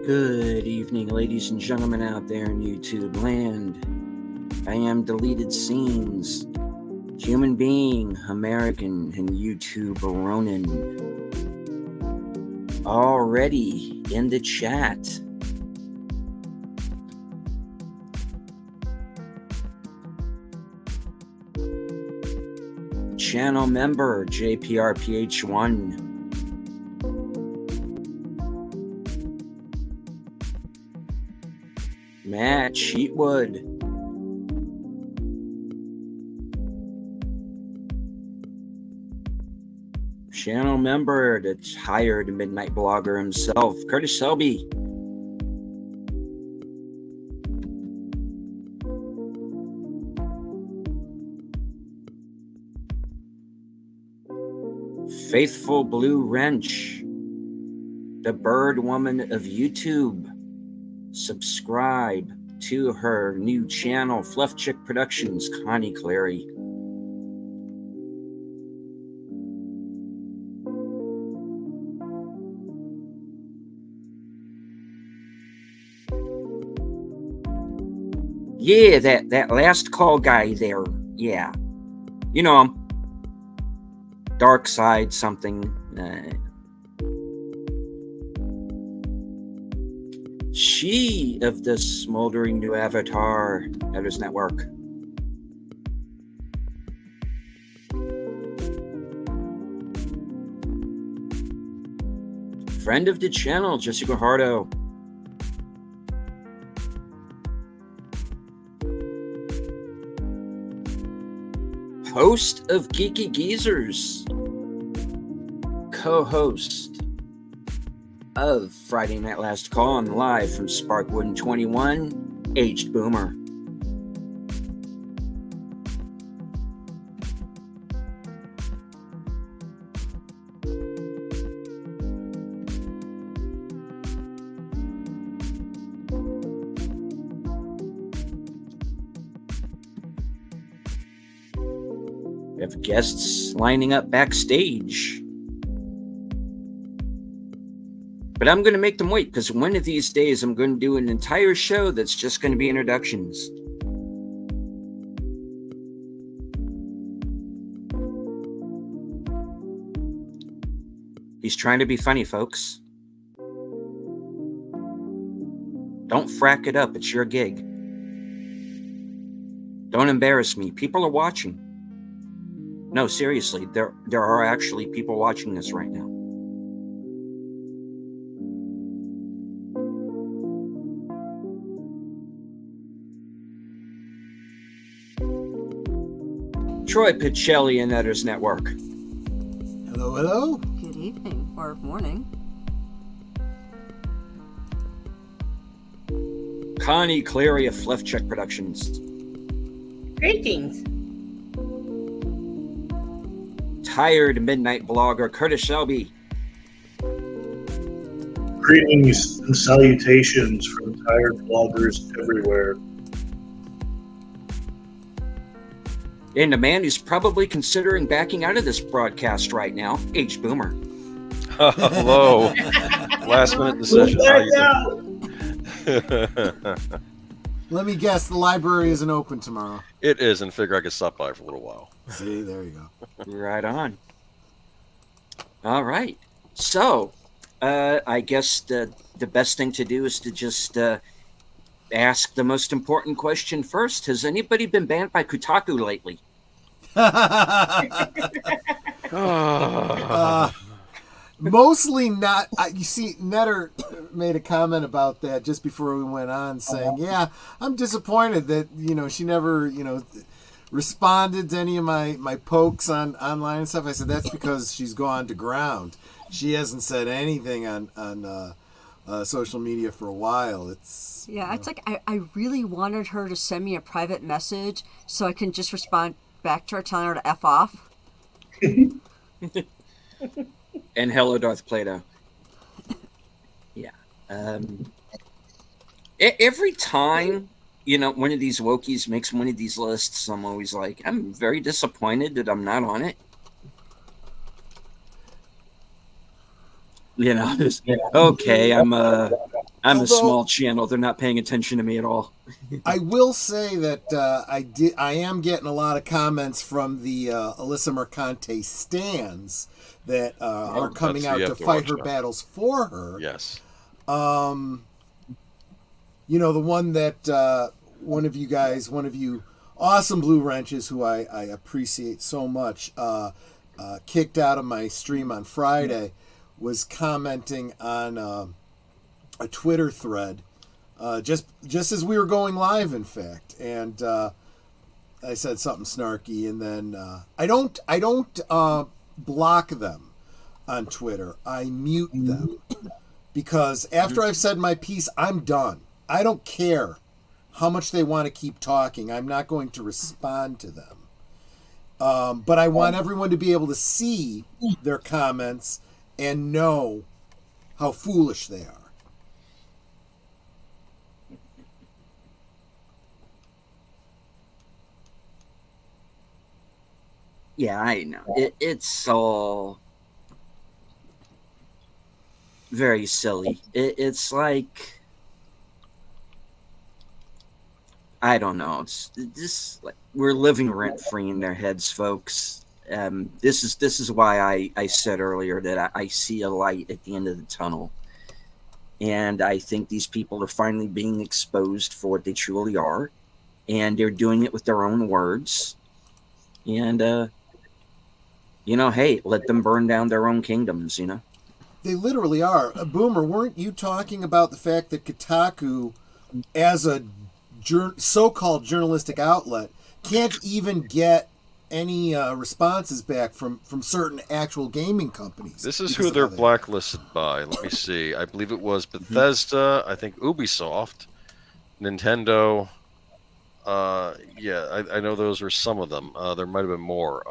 Good evening, ladies and gentlemen out there in YouTube land. I am Deleted Scenes, human being, American, and YouTube Ronin. Already in the chat. Channel member JPRPH1. Matt Sheetwood. Channel member, the tired midnight blogger himself, Curtis Selby. Faithful Blue Wrench, the bird woman of YouTube. Subscribe to her new channel, Fluff Chick Productions, Connie Clary. Yeah, that last call guy there. Yeah. You know him. Dark Side something. She of the smoldering new avatar, Editors Network. Friend of the channel, Jessica Hardo. Host of Geeky Geezers. Co-host of Friday Night Last Call and live from Sparkwood 21, Aged Boomer. We have guests lining up backstage. But I'm going to make them wait because one of these days I'm going to do an entire show that's just going to be introductions. He's trying to be funny, folks. Don't frack it up. It's your gig. Don't embarrass me. People are watching. No, seriously, there are actually people watching this right now. Troy Picelli and Editors Network. Hello, hello. Good evening or morning. Connie Clary of Fluff Chick Productions. Greetings. Tired midnight blogger Curtis Selby. Greetings and salutations from tired bloggers everywhere. And the man who's probably considering backing out of this broadcast right now, Aged Boomer. Hello. Last minute decision. Let me guess, the library isn't open tomorrow. It is, and figure I could stop by for a little while. See, there you go. Right on. All right. So, I guess the best thing to do is to just ask the most important question first. Has anybody been banned by Kotaku lately? Mostly not. You see, Netter made a comment about that just before we went on, saying, "Yeah, I'm disappointed that she never responded to any of my pokes on online and stuff." I said that's because she's gone to ground. She hasn't said anything on social media for a while. It's like I really wanted her to send me a private message so I can just respond back to her telling her to F off. And hello, Darth Plato. Yeah. Every time, one of these wokies makes one of these lists, I'm always like, I'm very disappointed that I'm not on it. Okay, I'm I'm a Although- small channel. They're not paying attention to me at all. I will say that I am getting a lot of comments from the Alyssa Mercante stands that are coming that's- out you to have to fight watch her that. battles for her. Yes. You know, the one that one of you awesome Blue Wrenches, who I appreciate so much, kicked out of my stream on Friday, was commenting on a Twitter thread, just as we were going live, in fact, and I said something snarky, and then I don't block them on Twitter. I mute them because after I've said my piece, I'm done. I don't care how much they want to keep talking. I'm not going to respond to them. But I want everyone to be able to see their comments and know how foolish they are. Yeah, I know. It's all very silly. It's like, I don't know. It's this, like, we're living rent free in their heads, folks. This is why I said earlier that I see a light at the end of the tunnel, and I think these people are finally being exposed for what they truly are, and they're doing it with their own words. And you know, hey, let them burn down their own kingdoms. You know. They literally are. Boomer, weren't you talking about the fact that Kotaku, as a so-called journalistic outlet, can't even get any responses back from certain actual gaming companies? This is because who of they're how they- blacklisted by. Let me see. I believe it was Bethesda. I think Ubisoft, Nintendo. Yeah, I know those are some of them. There might have been more.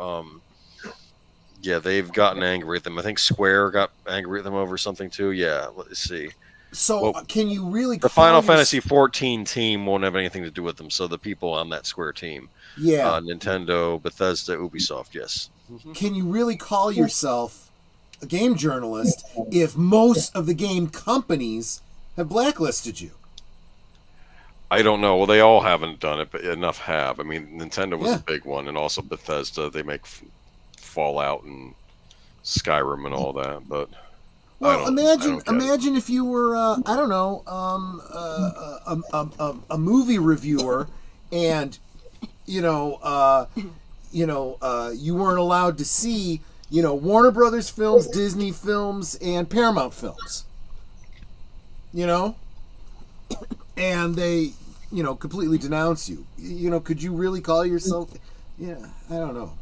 Yeah, they've gotten angry at them. I think Square got angry at them over something too. Yeah, let's see. So Well, can you really The call Final your- Fantasy 14 team won't have anything to do with them. So the people on that Square team, Yeah. Nintendo, Bethesda, Ubisoft, yes. Can you really call yourself a game journalist if most of the game companies have blacklisted you? I don't know. Well, they all haven't done it, but enough have. I mean, Nintendo was Yeah. a big one, and also Bethesda. They make Fallout and Skyrim and all that. But Well, I imagine don't get it. imagine if you were I don't know a movie reviewer, and you weren't allowed to see Warner Brothers films, Disney films, and Paramount films. And they completely denounce you. Could you really call yourself? Yeah, I don't know.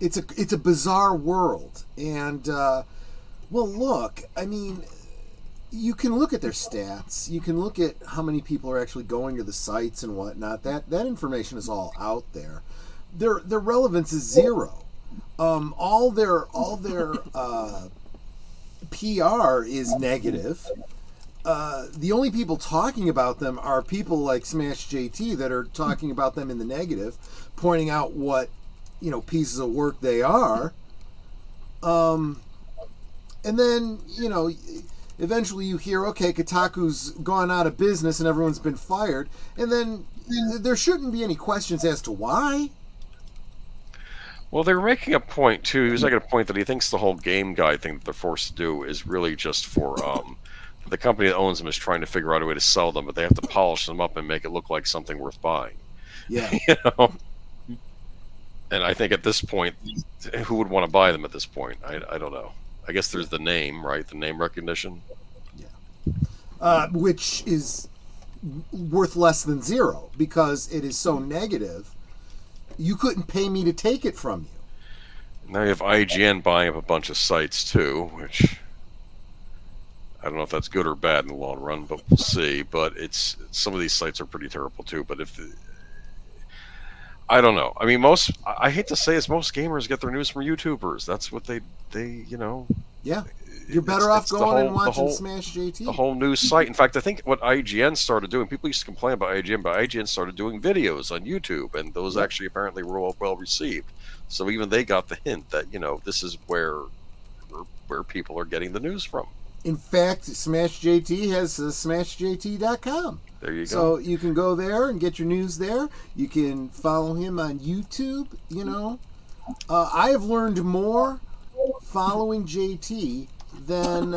It's a bizarre world, and well, look, I mean, you can look at their stats. You can look at how many people are actually going to the sites and whatnot. That information is all out there. Their relevance is zero. All their PR is negative. The only people talking about them are people like Smash JT that are talking about them in the negative, pointing out what pieces of work they are. And then, eventually you hear, okay, Kotaku's gone out of business and everyone's been fired. And then there shouldn't be any questions as to why. Well, they're making a point too. He was making a point that he thinks the whole game guide thing that they're forced to do is really just for the company that owns them is trying to figure out a way to sell them, but they have to polish them up and make it look like something worth buying. Yeah. And I think at this point, who would want to buy them at this point? I don't know. I guess there's the name, right? The name recognition. Which is worth less than zero because it is so negative. You couldn't pay me to take it from you. Now you have IGN buying up a bunch of sites too, which I don't know if that's good or bad in the long run, but we'll see. But some of these sites are pretty terrible too. But I don't know. I mean, I hate to say this, most gamers get their news from YouTubers. That's what they Yeah. You're better off going and watching Smash JT. the whole news site. In fact, I think what IGN started doing, people used to complain about IGN, but IGN started doing videos on YouTube, and those actually apparently were well received. So even they got the hint that this is where people are getting the news from. In fact, Smash JT has smashjt.com. There you go. So you can go there and get your news there. You can follow him on YouTube. I have learned more following JT than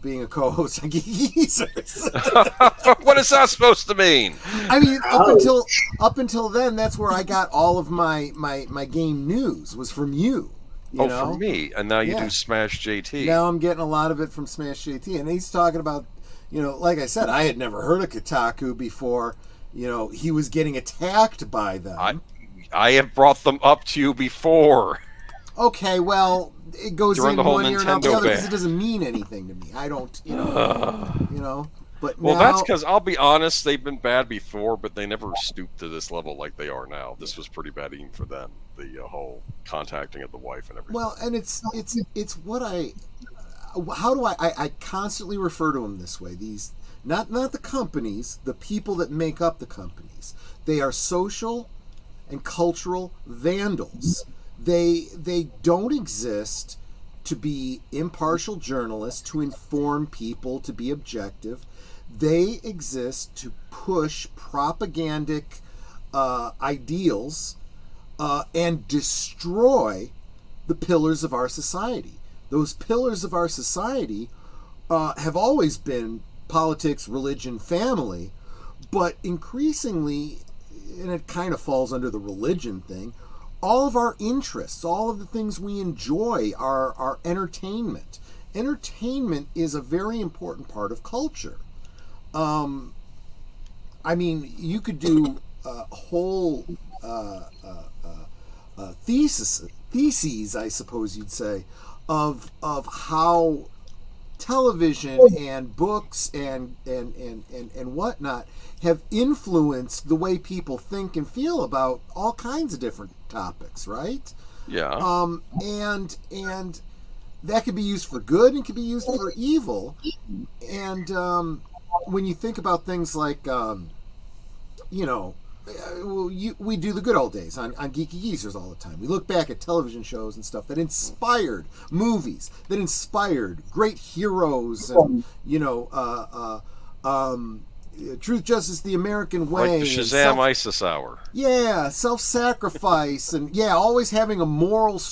being a co-host on Geeky Geezers. What is that supposed to mean? I mean, up until then, that's where I got all of my game news was from you. You know? From me, and now you Yeah. do Smash JT. Now I'm getting a lot of it from Smash JT, and he's talking about, like I said, I had never heard of Kotaku before. He was getting attacked by them. I have brought them up to you before. Okay, well, it goes During in the whole one ear and out the Nintendo other because ban. it doesn't mean anything to me. I don't, But Well, now, that's because I'll be honest, they've been bad before, but they never stooped to this level like they are now. This was pretty bad even for them. The whole contacting of the wife and everything. well, and it's what how do I constantly refer to them this way. These not the companies, the people that make up the companies. They are social and cultural vandals. They don't exist to be impartial journalists, to inform people, to be objective. They exist to push propagandic ideals and destroy the pillars of our society. Those pillars of our society have always been politics, religion, family, but increasingly, and it kind of falls under the religion thing, all of our interests, all of the things we enjoy are entertainment. Entertainment is a very important part of culture. I mean, you could do whole theses, I suppose you'd say, of how television and books and whatnot have influenced the way people think and feel about all kinds of different topics, right? Yeah. And that could be used for good and could be used for evil. And when you think about things like, we do the good old days on Geeky Geezers all the time. We look back at television shows and stuff that inspired movies, that inspired great heroes, and Truth, Justice, the American Way, Like the Shazam ISIS Hour. yeah, self-sacrifice, and always having a moral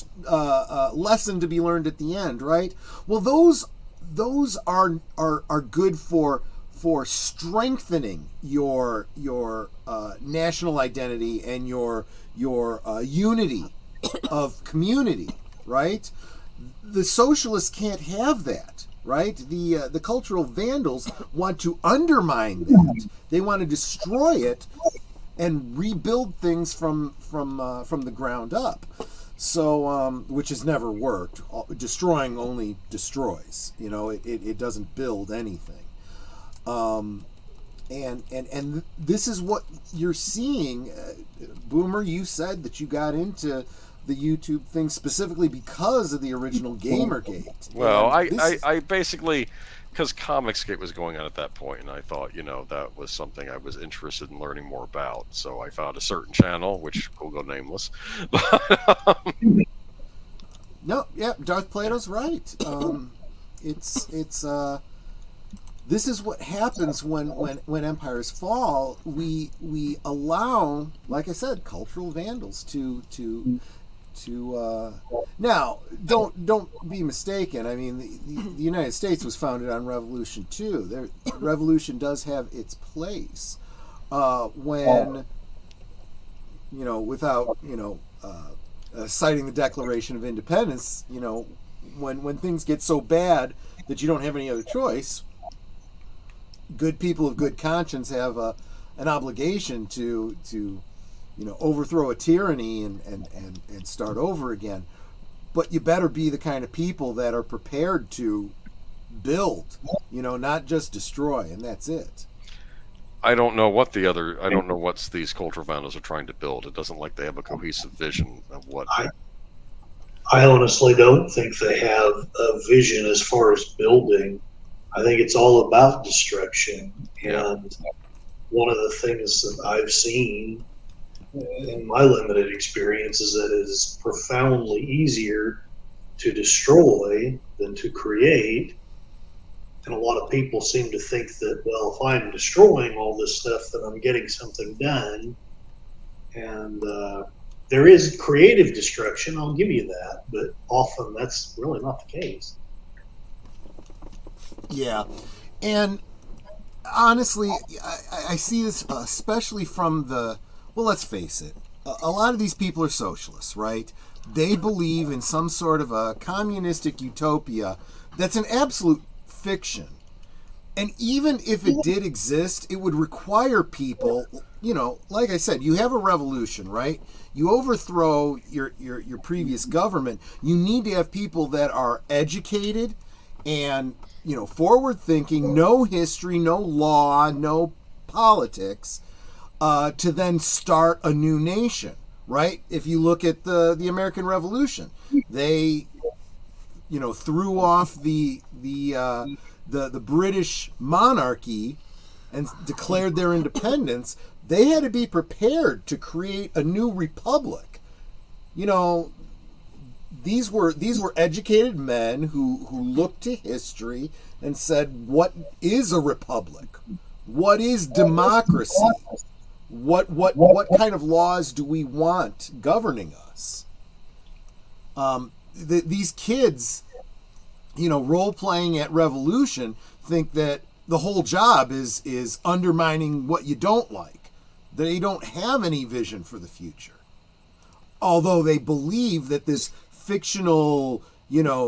lesson to be learned at the end, right? Well, those are good for strengthening your national identity and your unity of community, right? The socialists can't have that, right? The cultural vandals want to undermine that. They want to destroy it and rebuild things from the ground up. So, which has never worked. Destroying only destroys. It doesn't build anything. And this is what you're seeing. Boomer, you said that you got into the YouTube thing specifically because of the original Gamergate. Well, And I basically, because Comicsgate was going on at that point, and I thought, that was something I was interested in learning more about. So I found a certain channel, which will go nameless. No, yeah, Darth Plato's right. This is what happens when empires fall. We allow, like I said, cultural vandals to now don't be mistaken. I mean, the United States was founded on revolution too. Revolution does have its place when without citing the Declaration of Independence. When things get so bad that you don't have any other choice, good people of good conscience have an obligation to overthrow a tyranny and start over again. But you better be the kind of people that are prepared to build, not just destroy, and that's it. I don't know what these cultural vandals are trying to build. It doesn't like they have a cohesive vision of what. I honestly don't think they have a vision as far as building. I think it's all about destruction. Yeah. And one of the things that I've seen in my limited experience is that it is profoundly easier to destroy than to create. And a lot of people seem to think that, well, if I'm destroying all this stuff, then I'm getting something done. And there is creative destruction, I'll give you that, but often that's really not the case. Yeah. And honestly, I see this especially from well, let's face it, a lot of these people are socialists, right? They believe in some sort of a communistic utopia that's an absolute fiction. And even if it did exist, it would require people, like I said, you have a revolution, right? You overthrow your previous government. You need to have people that are educated and, forward thinking, no history, no law, no politics, to then start a new nation, right? If you look at the American Revolution, they, threw off the British monarchy and declared their independence. They had to be prepared to create a new republic. These were educated men who looked to history and said, what is a republic? What is democracy? What kind of laws do we want governing us? These kids, role playing at Revolution, think that the whole job is undermining what you don't like. They don't have any vision for the future. Although they believe that this fictional,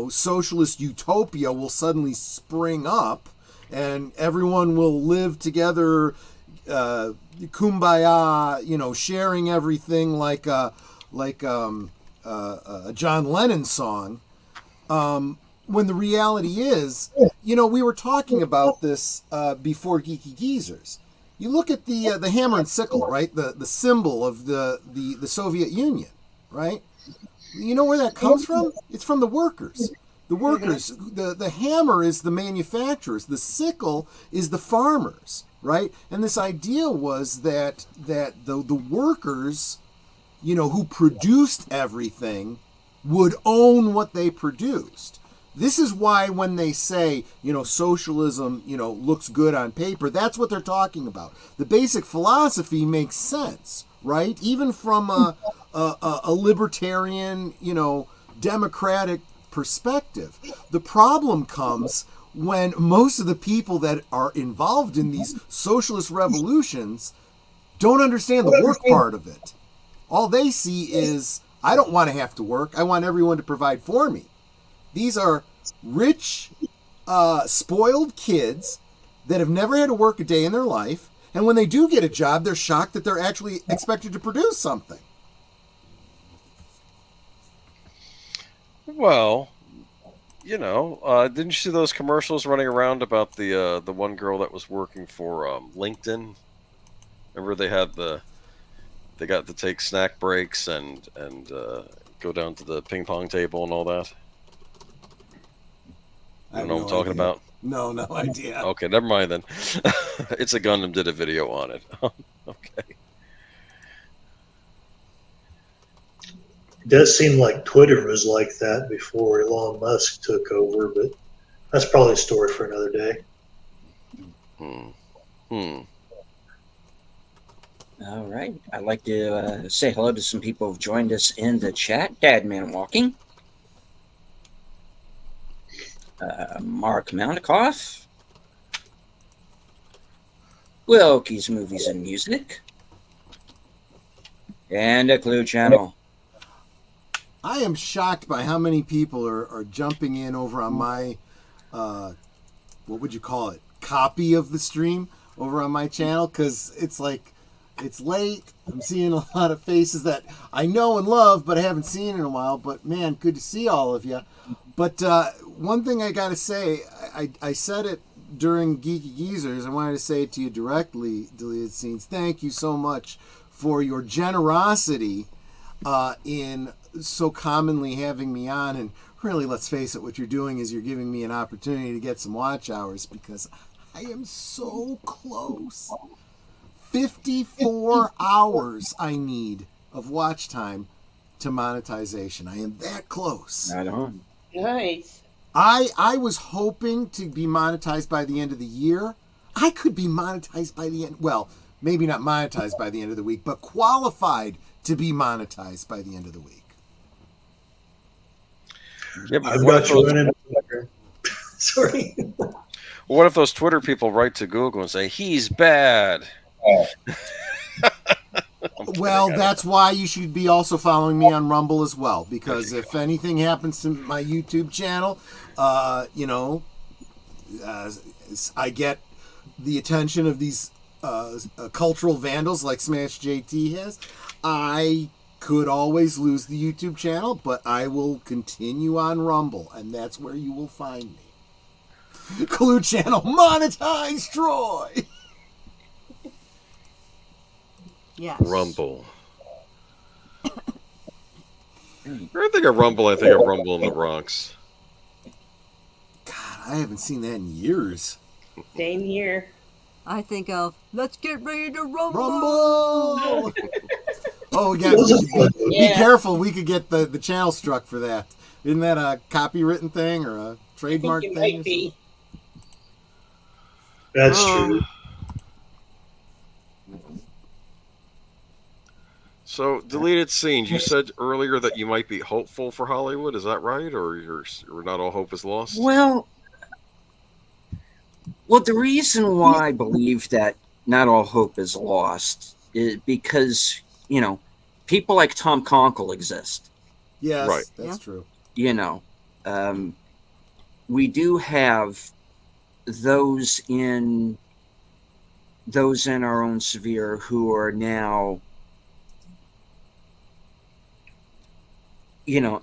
socialist utopia will suddenly spring up and everyone will live together, kumbaya, sharing everything like a John Lennon song. When the reality is, we were talking about this before Geeky Geezers. You look at the hammer and sickle, right? The symbol of the Soviet Union, right? You know where that comes from? It's from the workers. The workers, the hammer is the manufacturers. The sickle is the farmers, right? And this idea was that the workers, who produced everything would own what they produced. This is why when they say, socialism, looks good on paper, that's what they're talking about. The basic philosophy makes sense, right? Even from a libertarian, democratic perspective. The problem comes when most of the people that are involved in these socialist revolutions don't understand the work part of it. All they see is, I don't want to have to work. I want everyone to provide for me. These are rich, spoiled kids that have never had to work a day in their life. And when they do get a job, they're shocked that they're actually expected to produce something. Well, didn't you see those commercials running around about the one girl that was working for LinkedIn? Remember they got to take snack breaks and go down to the ping pong table and all that. You know what I'm talking about? No idea. Okay, never mind then. It's a Gundam did a video on it. Okay. It does seem like Twitter was like that before Elon Musk took over, but that's probably a story for another day. All right. I'd like to say hello to some people who've joined us in the chat. Dadman Walking. Mark Mountakoff. Wilkie's Movies and Music. And a Clue Channel. I am shocked by how many people are jumping in over on my, what would you call it, copy of the stream over on my channel, because it's like, it's late. I'm seeing a lot of faces that I know and love, but I haven't seen in a while. But man, good to see all of you. But one thing I got to say, I said it during Geeky Geezers. I wanted to say it to you directly, Deleted Scenes. Thank you so much for your generosity in so commonly having me on. And really, let's face it, what you're doing is you're giving me an opportunity to get some watch hours, because I am so close. 54 hours I need of watch time to monetization. I am that close. Right on. Nice. I was hoping to be monetized by the end of the year. I could be monetized by the end. Well, maybe not monetized by the end of the week, but qualified to be monetized by the end of the week. Yeah, but I've what got if you those, running. Sorry. what if those Twitter people write to Google and say he's bad? Well, that's why you should be also following me on Rumble as well, because if anything happens to my YouTube channel, I get the attention of these cultural vandals like Smash JT has. I could always lose the YouTube channel, but I will continue on Rumble, and that's where you will find me. Clue Channel, monetize Troy! Yes. Rumble. When I think of Rumble, I think of Rumble in the Bronx. God, I haven't seen that in years. Same here. I think of let's get ready to rumble. Rumble! Oh, yeah. Be Yeah. careful. We could get the channel struck for that. Isn't that a copywritten thing or a I trademark think it thing? might be. That's true. So, deleted scenes. You said earlier that you might be hopeful for Hollywood. Is that right, or you're not all hope is lost? Well, the reason why I believe that not all hope is lost is because, people like Tom Conkle exist. Yes, Right. that's Yeah. true. We do have those in our own sphere who are now,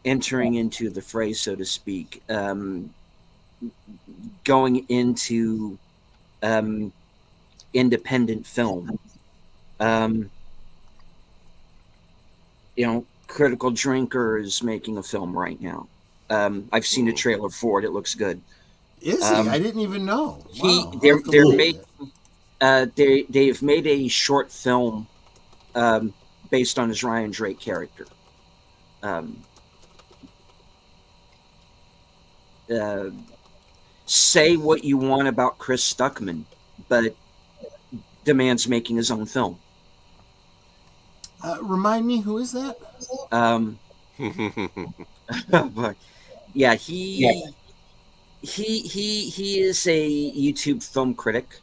entering into the fray, so to speak, going into independent film. Critical Drinker is making a film right now. I've seen a trailer for it. It looks good. Is he? I didn't even know. Wow, I'll They're have to look at making they've made a short film based on his Ryan Drake character. Say what you want about Chris Stuckman, but the man's making his own film. Remind me, who is that? But yeah, he is a YouTube film critic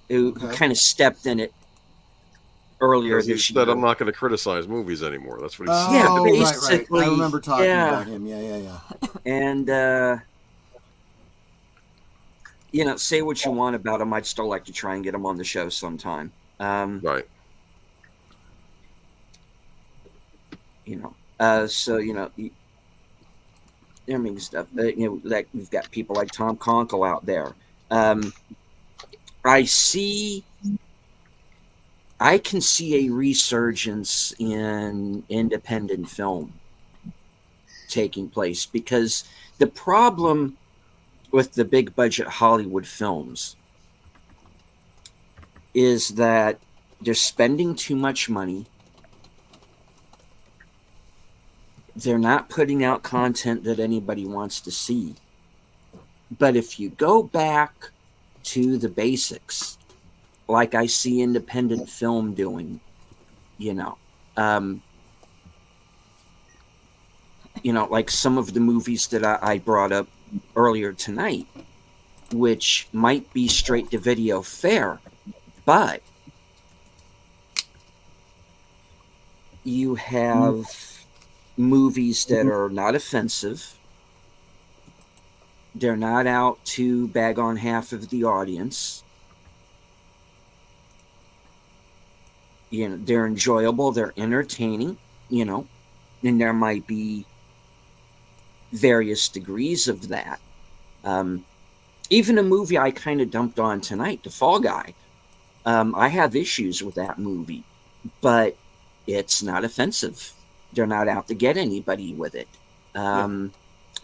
who Okay. kind of stepped in it earlier Because he this said, year. "I'm not going to criticize movies anymore." That's what he said. Yeah, Oh, right. basically, I remember talking yeah. about him. Yeah. And say what you want about him. I'd still like to try and get him on the show sometime. Right. Stuff. Like we've got people like Tom Conkle out there. I can see a resurgence in independent film taking place, because the problem with the big budget Hollywood films is that they're spending too much money. They're not putting out content that anybody wants to see. But if you go back to the basics, like I see independent film doing, like some of the movies that I brought up earlier tonight, which might be straight to video fare, but you have movies that are not offensive. They're not out to bag on half of the audience. They're enjoyable, they're entertaining, and there might be various degrees of that. Even a movie I kind of dumped on tonight, The Fall Guy. I have issues with that movie, but it's not offensive. They're not out to get anybody with it.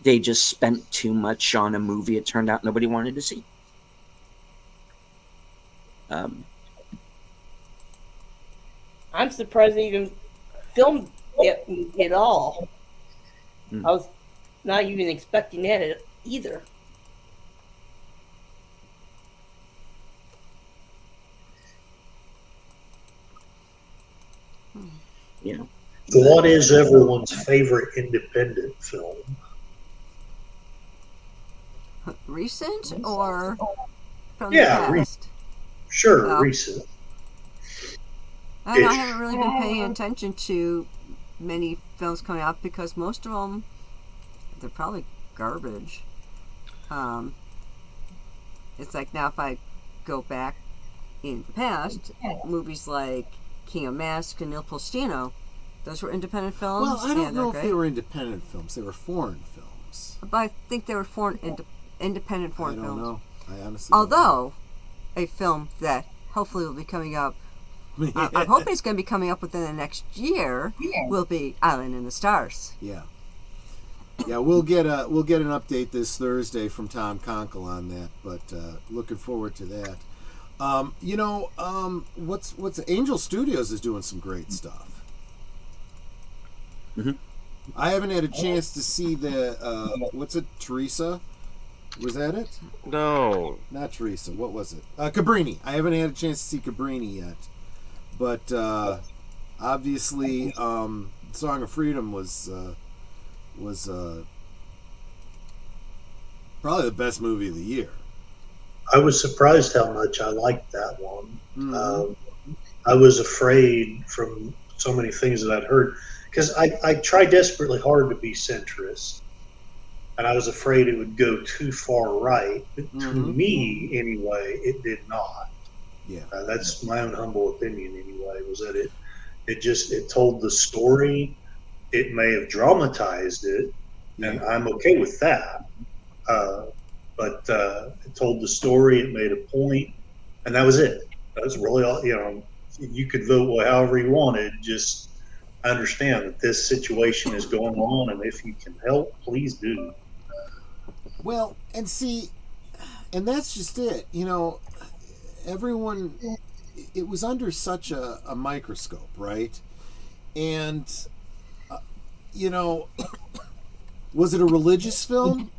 They just spent too much on a movie it turned out nobody wanted to see. I'm surprised they even filmed it at all. Hmm. I was not even expecting that either. You know, What is everyone's favorite independent film? Recent or from Yeah, the past? Sure, Well, recent. I haven't really been paying attention to many films coming out because most of them, they're probably garbage. It's like now if I go back in the past, movies like King of Masks and Il Postino, those were independent films. Well, I don't know if they're they great. were independent films. They were foreign films. But I think they were independent I foreign don't films. know. I honestly don't know. Although, a film that hopefully will be coming up, I'm hoping it's going to be coming up within the next year, will be Island in the Stars. Yeah. Yeah, we'll get an update this Thursday from Tom Conkle on that, but looking forward to that. What's Angel Studios is doing some great stuff. Mhm. I haven't had a chance to see the what's it, Teresa? Was that it? No. Not Teresa. What was it? Cabrini. I haven't had a chance to see Cabrini yet, but obviously, Song of Freedom was probably the best movie of the year. I was surprised how much I liked that one. Mhm. I was afraid from so many things that I'd heard, because I try desperately hard to be centrist, and I was afraid it would go too far right. But to Mhm. me, anyway, it did not. Yeah. That's my own humble opinion, anyway. Was that it told the story. It may have dramatized it, and I'm okay with that. But it told the story. It made a point, and that was it. That was really all. You could vote however you wanted. Just understand that this situation is going on, and if you can help, please do. Well, and see, and that's just it. Everyone, it was under such a microscope, right? And, was it a religious film?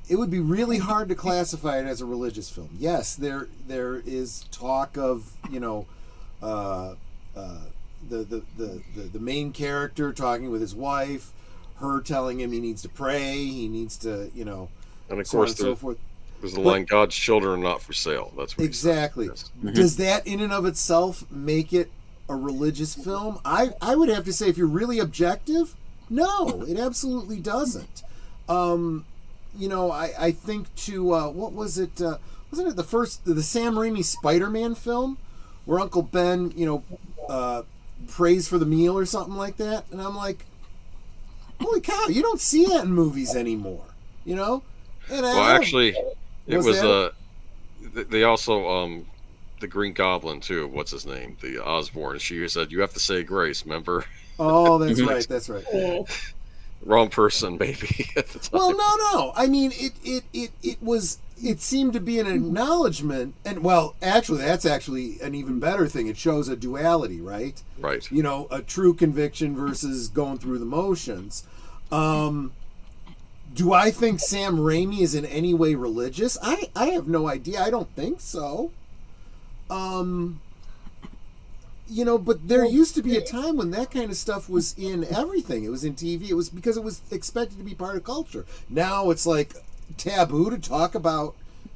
It would be really hard to classify it as a religious film. Yes, there is talk of, the main character talking with his wife, her telling him he needs to pray, he needs to, And of so on course, and so forth. there's the line, God's children are not for sale. That's what he said. Exactly. Yes. Does that in and of itself make it a religious film? I would have to say, if you're really objective, no, it absolutely doesn't. I think to what was it? Wasn't it the Sam Raimi Spider-Man film where Uncle Ben, prays for the meal or something like that? And I'm like, holy cow, you don't see that in movies anymore, And Well, actually, it Was was that- they also the Green Goblin too. What's his name? The Osborn. She said you have to say grace. Remember? oh, that's right, that's right. Wrong person, maybe. At the time. Well, no. I mean, it seemed to be an acknowledgement, and well, actually, that's actually an even better thing. It shows a duality, right? Right. A true conviction versus going through the motions. Do I think Sam Raimi is in any way religious? I have no idea. I don't think so. But there used to be a time when that kind of stuff was in everything. It was in TV. It was because it was expected to be part of culture. Now it's like taboo to talk about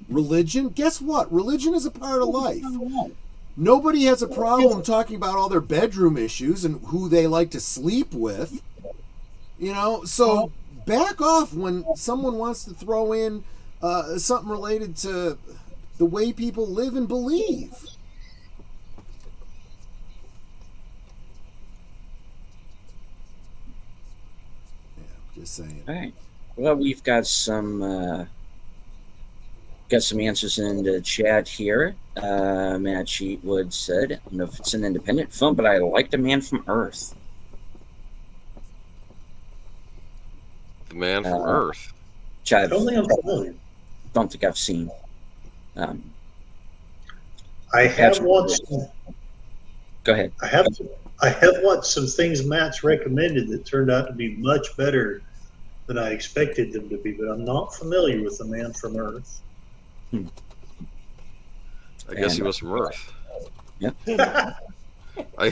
religion. Guess what? Religion is a part of life. Nobody has a problem talking about all their bedroom issues and who they like to sleep with. So back off when someone wants to throw in something related to the way people live and believe. Just saying. All right. Well, we've got some answers in the chat here. Matt Sheetwood said, "I don't know if it's an independent film, but I like The Man from Earth." The Man from Earth. Which I I don't think I'm familiar. don't think I've seen. I have watched. Go ahead. I have watched some things Matt's recommended that turned out to be much better than I expected them to be, but I'm not familiar with The Man from Earth. I guess he was from Earth. I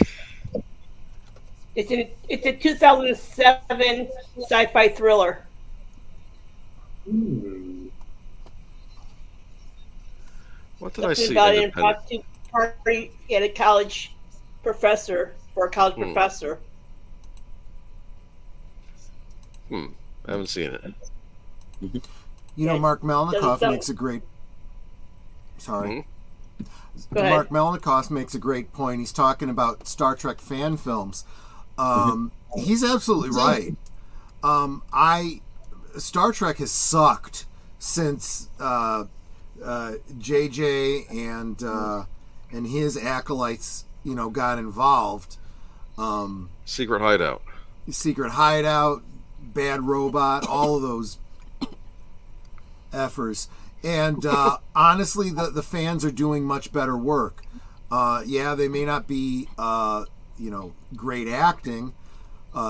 It's a 2007 sci-fi thriller. what did I Something see? about an Independent. impromptu party at a college professor for a college professor. I haven't seen it. You know, Mark Doesn't Melnikoff sound- makes a great. Sorry. Go ahead. Mark Melnikoff makes a great point. He's talking about Star Trek fan films. He's absolutely right. Star Trek has sucked since JJ and his acolytes, got involved. Secret Hideout. Secret Hideout, Bad Robot, all of those effers. And honestly, the fans are doing much better work. Yeah, they may not be, great acting.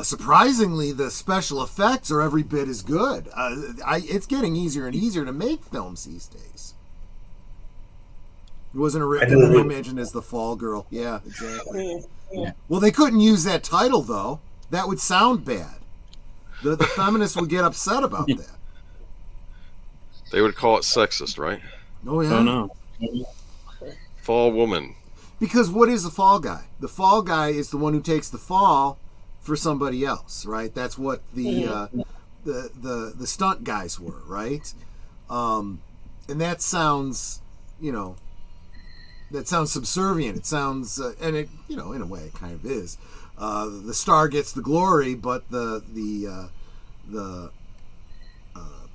Surprisingly, the special effects are every bit as good. It's getting easier and easier to make films these days. It wasn't reimagined as The Fall Girl. Yeah, exactly. Well, they couldn't use that title, though. That would sound bad. The feminists would get upset about that. They would call it sexist, right? Oh, yeah. Oh no. Fall woman. Because what is the fall guy? The fall guy is the one who takes the fall for somebody else, right? That's what the stunt guys were, right? And that sounds, that sounds subservient. It sounds, and it, in a way, it kind of is. The star gets the glory, but the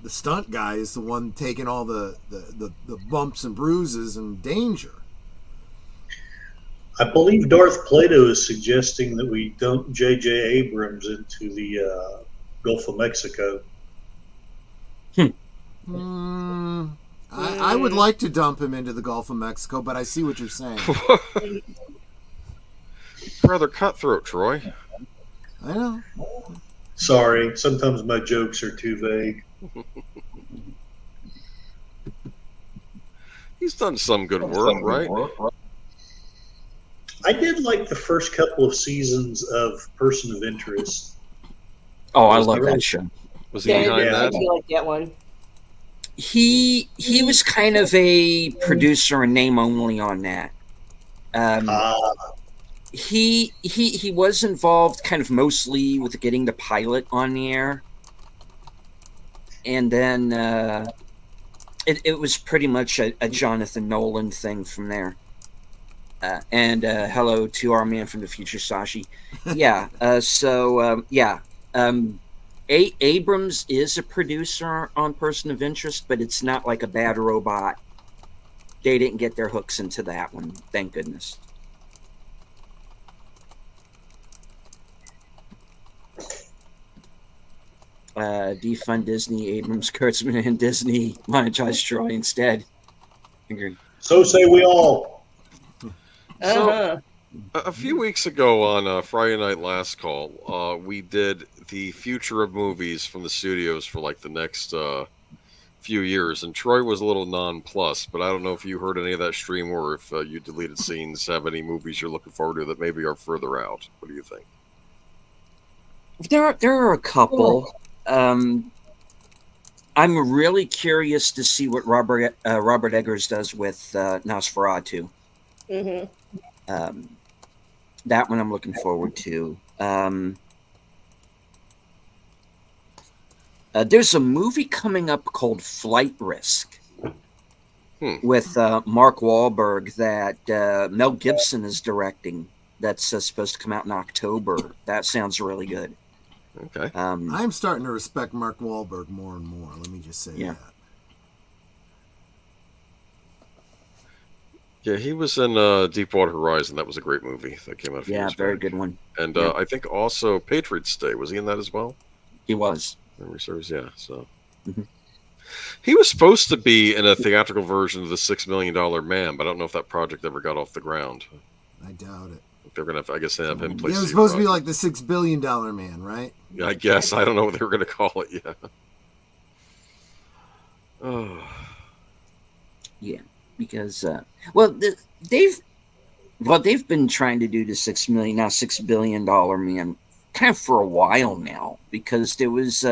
stunt guy is the one taking all the bumps and bruises and danger. I believe Darth Plato is suggesting that we dump J.J. Abrams into the Gulf of Mexico. I would like to dump him into the Gulf of Mexico, but I see what you're saying. Rather cutthroat, Troy. I know. Sorry, sometimes my jokes are too vague. He's done some good work, right? I did like the first couple of seasons of Person of Interest. Oh, I love that show. Was he Yeah, behind yeah. I that? feel like that one. He was kind of a producer in name only on that. He was involved kind of mostly with getting the pilot on the air, and then it was pretty much a Jonathan Nolan thing from there. And hello to our man from the future, Sashi. Yeah. Abrams is a producer on Person of Interest, but it's not like a Bad Robot. They didn't get their hooks into that one, thank goodness. Defund Disney, Abrams, Kurtzman, and Disney monetize Troy instead. Agreed. So say we all. Uh-huh. A few weeks ago on Friday Night Last Call, we did the future of movies from the studios for like the next few years, and Troy was a little nonplussed, but I don't know if you heard any of that stream or if you deleted scenes have any movies you're looking forward to that maybe are further out. What do you think? There are a couple. I'm really curious to see what Robert Eggers does with Nosferatu. Mm-hmm. That one I'm looking forward to. There's a movie coming up called Flight Risk with Mark Wahlberg that Mel Gibson is directing. That's supposed to come out in October. That sounds really good. Okay. I'm starting to respect Mark Wahlberg more and more. Let me just say Yeah. that. Yeah, he was in Deepwater Horizon. That was a great movie that came out a few Yeah, years very back. good one. And Yeah. I think also Patriots Day. Was he in that as well? He was. Memory serves, yeah. So Mhm. he was supposed to be in a theatrical version of the $6 Million Man, but I don't know if that project ever got off the ground. I doubt it. They're gonna, I guess, have him play. It was Steve supposed to be Rogers. like the $6 billion man, right? Yeah, I guess I don't know what they were gonna call it. Yeah. Oh. Yeah, because they've been trying to do the $6 billion man kind of for a while now, because there was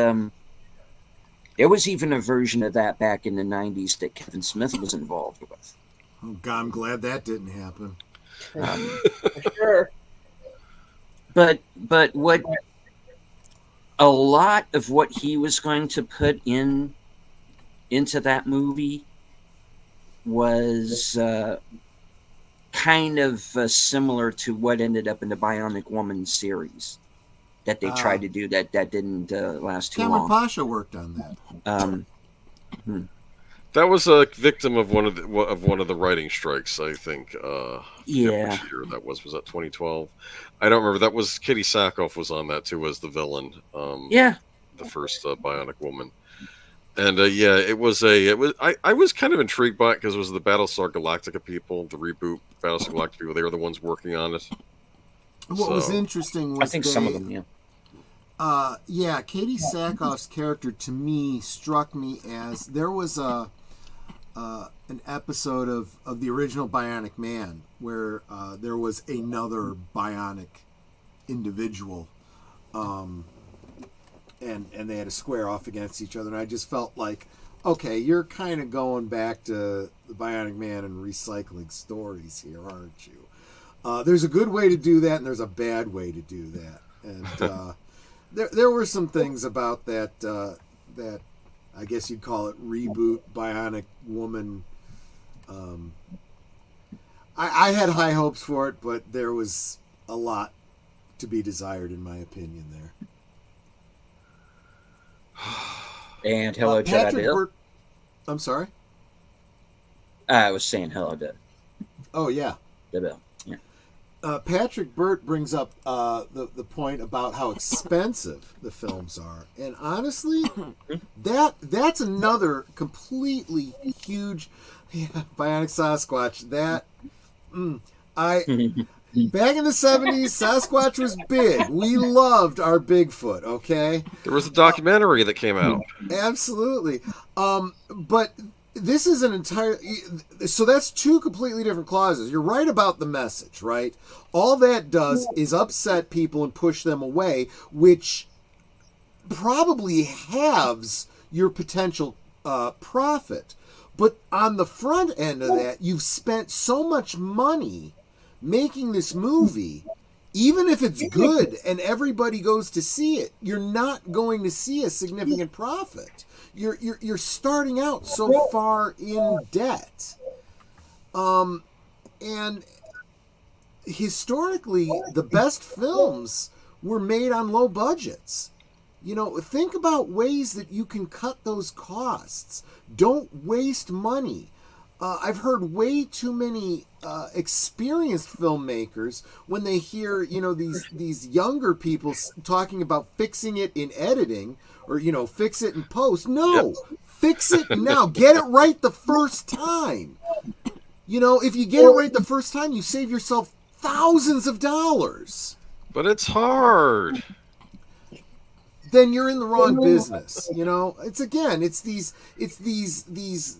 even a version of that back in the '90s that Kevin Smith was involved with. Oh God, I'm glad that didn't happen. For sure. But what a lot of what he was going to put into that movie was kind of similar to what ended up in the Bionic Woman series that they tried to do that didn't last too Cameron long. Pasha worked on that. That was a victim of one of the writing strikes, I think. I forget Yeah. which year that was. Was that 2012? I don't remember. That was Kitty Sackhoff was on that too as the villain. Yeah. The first Bionic Woman. And I was kind of intrigued by it because it was the Battlestar Galactica people, the reboot Battlestar Galactica people. They were the ones working on it. What was So- interesting was I think some of them, yeah. Katie Sackhoff's character to me struck me as there was an episode of the original Bionic Man where there was another bionic individual, and they had to square off against each other, and I just felt like, okay, you're kind of going back to the Bionic Man and recycling stories here, aren't you? There's a good way to do that, and there's a bad way to do that, and there were some things about that that I guess you'd call it reboot Bionic Woman. I had high hopes for it, but there was a lot to be desired, in my opinion. There. And hello, Jedi Patrick Bill. Burt. I'm sorry. I was saying hello to Oh yeah. the Bill. Yeah. Patrick Burt brings up the point about how expensive the films are, and honestly, that's another completely huge Bionic Sasquatch. Back in the 70s, Sasquatch was big. We loved our Bigfoot. Okay, There was a documentary that came out. absolutely. But this is an entire. So that's two completely different clauses. You're right about the message, right? All that does is upset people and push them away, which probably halves your potential profit. But on the front end of that, you've spent so much money making this movie. Even if it's good and everybody goes to see it, you're not going to see a significant profit. You're starting out so far in debt. And historically, the best films were made on low budgets. You know, think about ways that you can cut those costs. Don't waste money. I've heard way too many experienced filmmakers when they hear, these younger people talking about fixing it in editing or, fix it in post. No, fix it now. Get it right the first time. If you get it right the first time, you save yourself thousands of dollars. But it's hard. Then you're in the wrong business. It's these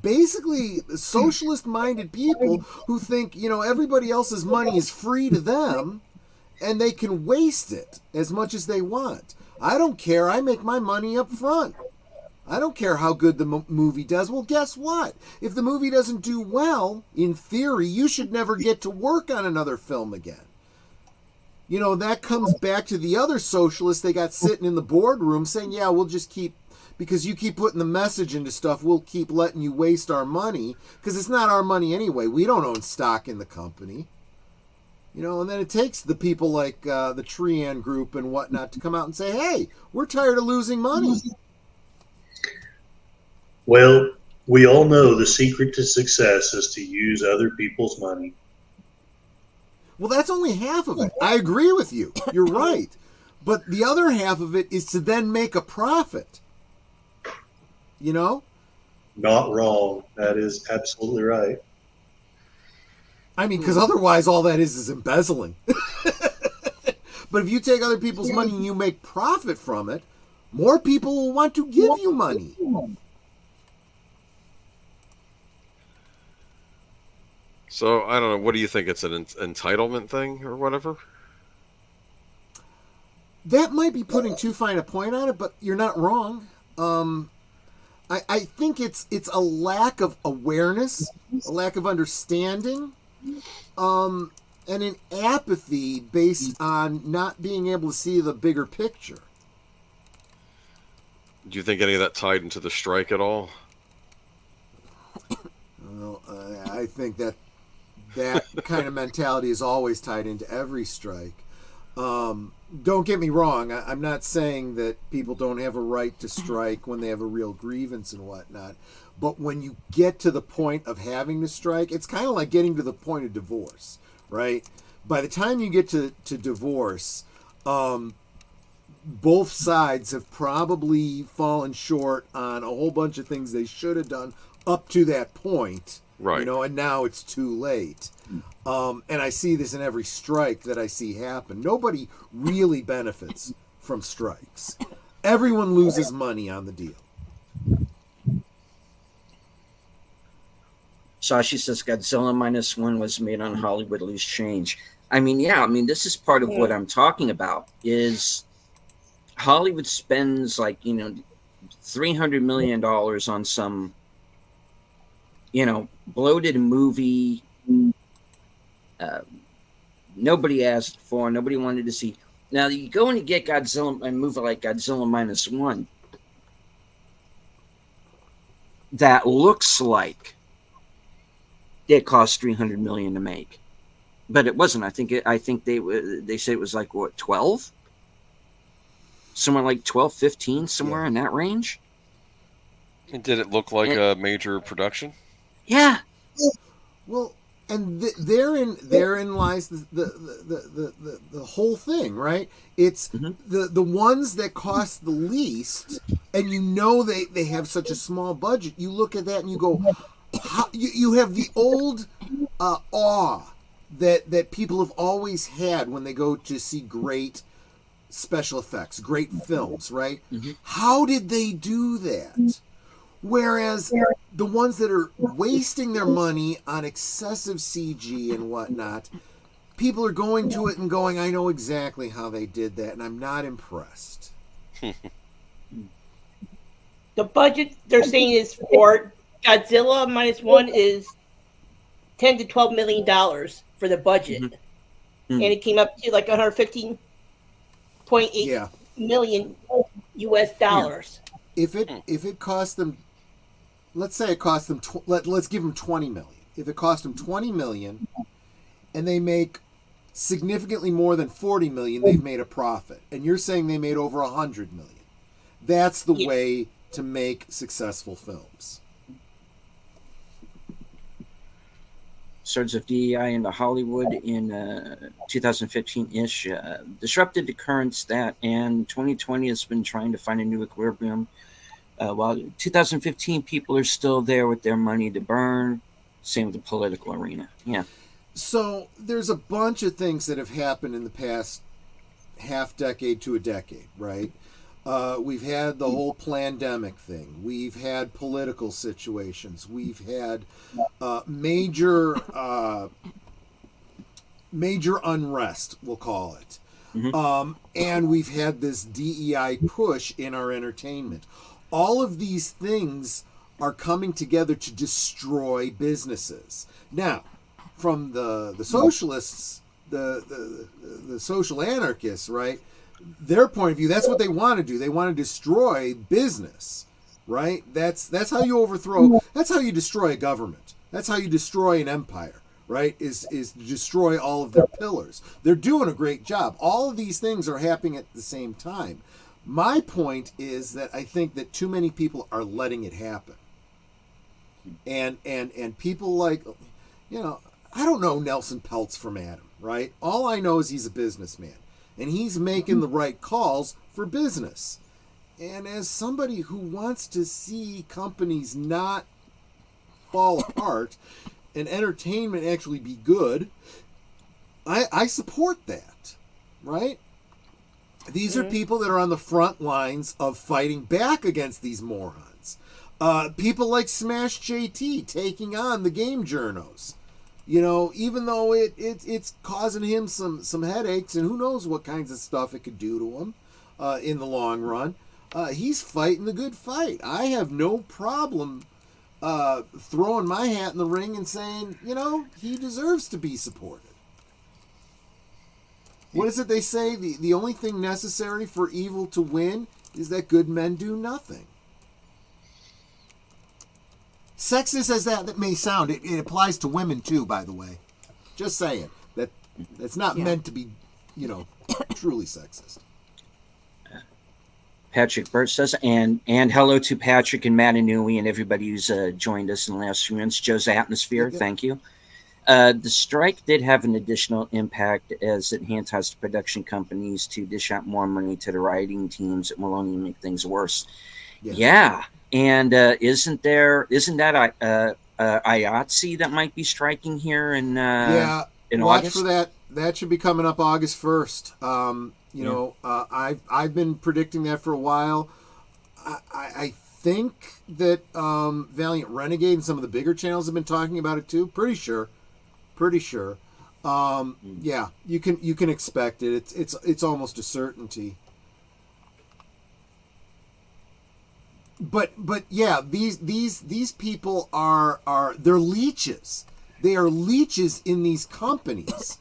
basically socialist-minded people who think everybody else's money is free to them, and they can waste it as much as they want. I don't care. I make my money up front. I don't care how good the movie does. Well, guess what? If the movie doesn't do well, in theory, you should never get to work on another film again. That comes back to the other socialists they got sitting in the boardroom saying, yeah, we'll just keep, because you keep putting the message into stuff, we'll keep letting you waste our money, because it's not our money anyway. We don't own stock in the company. And then it takes the people like the Trian Group and whatnot to come out and say, hey, we're tired of losing money. Well, we all know the secret to success is to use other people's money. Well, that's only half of it. I agree with you. You're right. But the other half of it is to then make a profit. Not wrong. That is absolutely right. I mean, because otherwise all that is embezzling. But if you take other people's money and you make profit from it, more people will want to give you money. So I don't know. What do you think? It's an entitlement thing or whatever? That might be putting too fine a point on it, but you're not wrong. I think it's a lack of awareness, a lack of understanding, and an apathy based on not being able to see the bigger picture. Do you think any of that tied into the strike at all? Well, I think that kind of mentality is always tied into every strike. Don't get me wrong. I'm not saying that people don't have a right to strike when they have a real grievance and whatnot. But when you get to the point of having to strike, it's kind of like getting to the point of divorce, right? By the time you get to divorce, both sides have probably fallen short on a whole bunch of things they should have done up to that point. Right. You know, and now it's too late. And I see this in every strike that I see happen. Nobody really benefits from strikes. Everyone loses money on the deal. Sashi says Godzilla -1 was made on Hollywood Loose Change. I mean, yeah, I mean, this is part of what I'm talking about is Hollywood spends like, $300 million on some, bloated movie nobody asked for, nobody wanted to see. Now you go and you get Godzilla, a movie like Godzilla -1 that looks like it cost $300 million to make, but it wasn't. I think they say it was like what, 12, somewhere like 12, 15, somewhere in that range. And did it look like a major production? Yeah. Well, and therein lies the whole thing, right? It's the ones that cost the least, and they have such a small budget. You look at that and you go, you have the old awe that people have always had when they go to see great special effects, great films, right? How did they do that? Whereas the ones that are wasting their money on excessive CG and whatnot, people are going to it and going, I know exactly how they did that, and I'm not impressed. The budget they're saying is for Godzilla -1 is $10 to $12 million for the budget, and it came up to like 115.8 million US dollars. If it cost them, let's say it cost them, let's give them 20 million. If it cost them 20 million, and they make significantly more than 40 million, they've made a profit. And you're saying they made over 100 million. That's the way to make successful films. Surge of DEI into Hollywood in 2015-ish disrupted the current stat, and 2020 has been trying to find a new equilibrium. While 2015 people are still there with their money to burn, same with the political arena. Yeah. So there's a bunch of things that have happened in the past half decade to a decade, right? We've had the whole pandemic thing. We've had political situations. We've had major unrest, we'll call it. And we've had this DEI push in our entertainment. All of these things are coming together to destroy businesses. Now, from the socialists, the social anarchists, right? Their point of view, that's what they want to do. They want to destroy business, right? That's how you overthrow. That's how you destroy a government. That's how you destroy an empire, right? Is destroy all of their pillars. They're doing a great job. All of these things are happening at the same time. My point is that I think that too many people are letting it happen, and people like, I don't know Nelson Peltz from Adam, right? All I know is he's a businessman. And he's making the right calls for business. And as somebody who wants to see companies not fall apart, and entertainment actually be good, I support that, right? These are people that are on the front lines of fighting back against these morons. People like Smash JT taking on the game journos. You know, even though it's causing him some headaches, and who knows what kinds of stuff it could do to him in the long run, he's fighting the good fight. I have no problem throwing my hat in the ring and saying, you know, he deserves to be supported. What is it they say? The only thing necessary for evil to win is that good men do nothing. Sexist as that may sound, it applies to women too, by the way. Just saying. That's not meant to be, you know, truly sexist. Patrick Burt says, and hello to Patrick and Matt Inouye and everybody who's joined us in the last few minutes. Joe's Atmosphere, thank you. The strike did have an additional impact as it enticed production companies to dish out more money to the writing teams. It will only make things worse. Yeah. And isn't that IATSE that might be striking here in watch August? for that. That should be coming up August 1st. You know, I've been predicting that for a while. I think that Valiant Renegade and some of the bigger channels have been talking about it too. Pretty sure. Yeah, you can expect it. It's almost a certainty. But yeah, these people are they're leeches. They are leeches in these companies.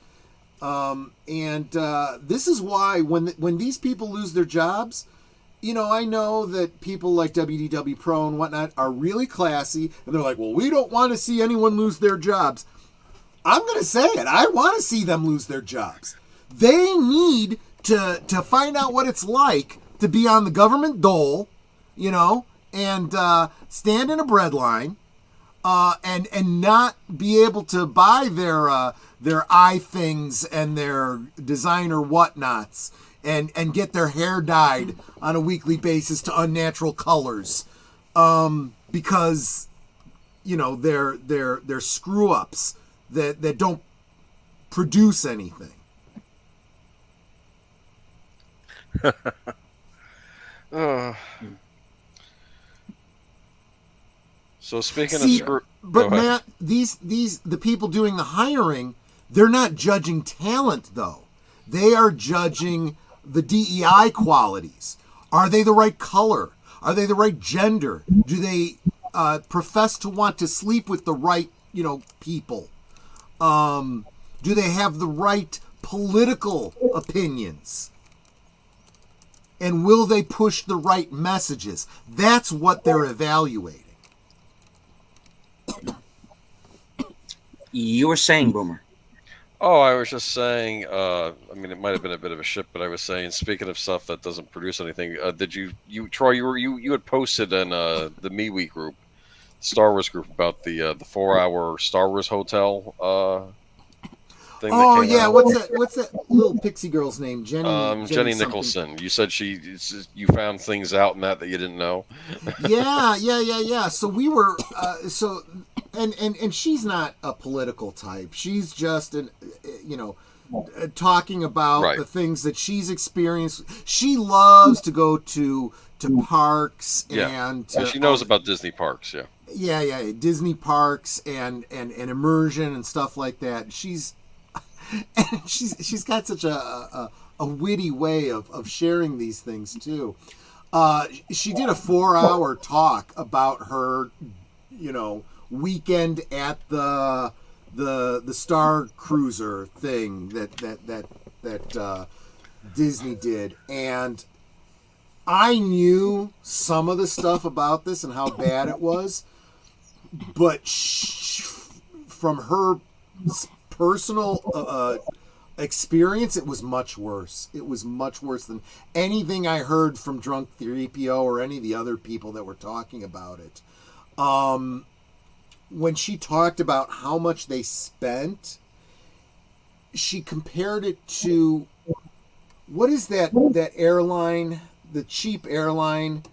And this is why when these people lose their jobs, you know, I know that people like WDW Pro and whatnot are really classy, and they're like, well, we don't want to see anyone lose their jobs. I'm going to say it. I want to see them lose their jobs. They need to find out what it's like to be on the government dole, you know, and stand in a bread line, and not be able to buy their iThings and their designer whatnots and get their hair dyed on a weekly basis to unnatural colors, because, you know, they're screw ups that don't produce anything. So speaking of screw, but Matt, the people doing the hiring, they're not judging talent though. They are judging the DEI qualities. Are they the right color? Are they the right gender? Do they profess to want to sleep with the right, you know, people? Do they have the right political opinions? And will they push the right messages? That's what they're evaluating. You were saying, Boomer. Oh, I was just saying. I mean, it might have been a bit of a ship, but I was saying. Speaking of stuff that doesn't produce anything, did you Troy? You had posted in the MeWe group, Star Wars group, about the 4-hour Star Wars hotel thing. Oh yeah, what's that little pixie girl's name? Jenny Nicholson. You said you found things out in that you didn't know. Yeah. So we were and she's not a political type. She's just talking about the things that she's experienced. She loves to go to parks and she knows about Disney parks. Yeah, Disney parks and immersion and stuff like that. She's got such a witty way of sharing these things too. She did a 4-hour talk about her, you know, weekend at the Star Cruiser thing that Disney did, and I knew some of the stuff about this and how bad it was, but from her personal experience, it was much worse. It was much worse than anything I heard from Drunk 3PO or any of the other people that were talking about it. When she talked about how much they spent, she compared it to, what is that airline, the cheap airline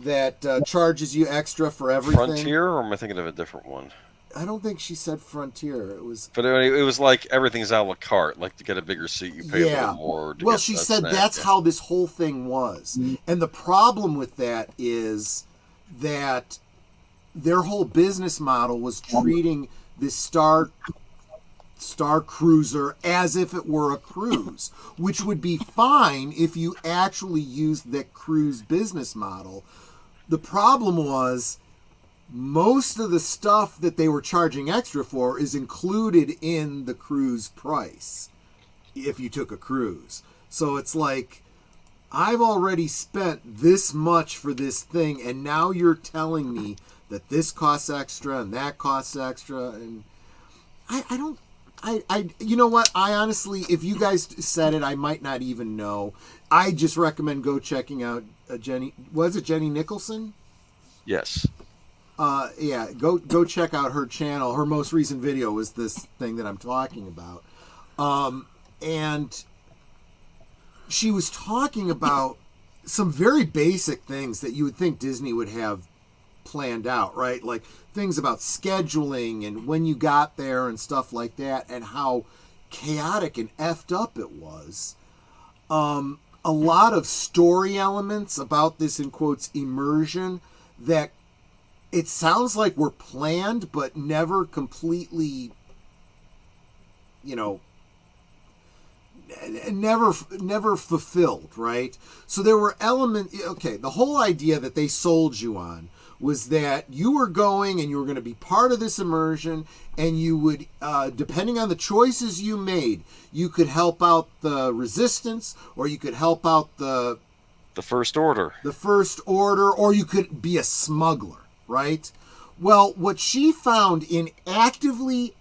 that charges you extra for everything? Frontier, or am I thinking of a different one? I don't think she said Frontier. It was. But it was like everything's a la carte. Like to get a bigger seat, you pay a Yeah. little more. To Well, get she a said snack. that's Yeah. how this whole thing was. And the problem with that is that their whole business model was treating this Star Cruiser as if it were a cruise, which would be fine if you actually used that cruise business model. The problem was most of the stuff that they were charging extra for is included in the cruise price if you took a cruise. So it's like, I've already spent this much for this thing, and now you're telling me that this costs extra and that costs extra, and I don't. You know what? I honestly, if you guys said it, I might not even know. I just recommend go checking out Jenny. Was it Jenny Nicholson? Yes. Yeah, go check out her channel. Her most recent video was this thing that I'm talking about, and she was talking about some very basic things that you would think Disney would have planned out, right? Like things about scheduling and when you got there and stuff like that, and how chaotic and effed up it was. A lot of story elements about this, in quotes, immersion that it sounds like were planned but never completely, you know, never fulfilled, right? So there were elements. Okay, the whole idea that they sold you on was that you were going and you were going to be part of this immersion, and you would, depending on the choices you made, you could help out the resistance, or you could help out the First Order. or you could be a smuggler, right? Well, what she found in actually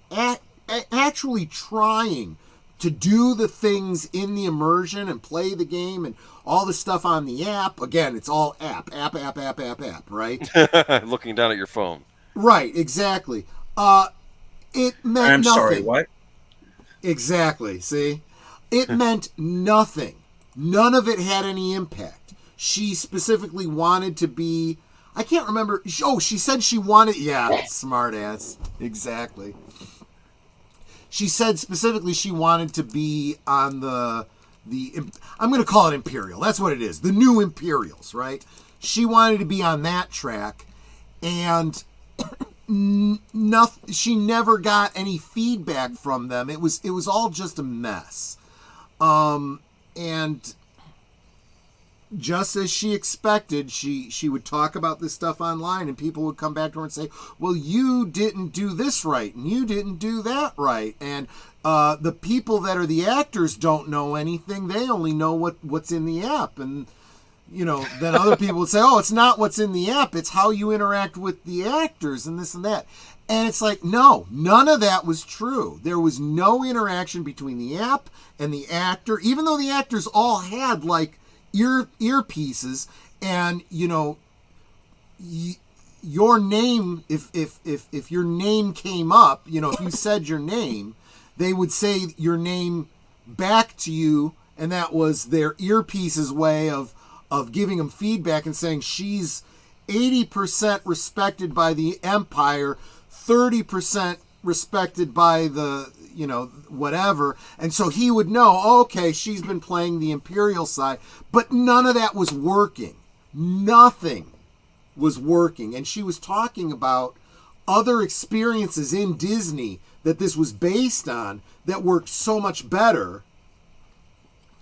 trying to do the things in the immersion and play the game and all the stuff on the app, again, it's all app, right? Looking down at your phone. Right, exactly. It meant I'm nothing. sorry, what? Exactly, see? It meant nothing. None of it had any impact. She specifically wanted to be, I can't remember. Oh, she said she wanted, yeah, smart ass. Exactly. She said specifically she wanted to be on the I'm going to call it Imperial. That's what it is. The new Imperials, right? She wanted to be on that track, and nothing. She never got any feedback from them. It was all just a mess. And just as she expected, she would talk about this stuff online, and people would come back to her and say, well, you didn't do this right, and you didn't do that right, and the people that are the actors don't know anything. They only know what's in the app. And you know, then other people would say, oh, it's not what's in the app, it's how you interact with the actors and this and that. And it's like, no, none of that was true. There was no interaction between the app and the actor, even though the actors all had like earpieces, and you know, your name, if your name came up, you know, if you said your name, they would say your name back to you, and that was their earpieces way of giving them feedback and saying she's 80% respected by the Empire, 30% respected by the, you know, whatever. And so he would know, oh, okay, she's been playing the Imperial side, but none of that was working. Nothing was working. And she was talking about other experiences in Disney that this was based on that worked so much better,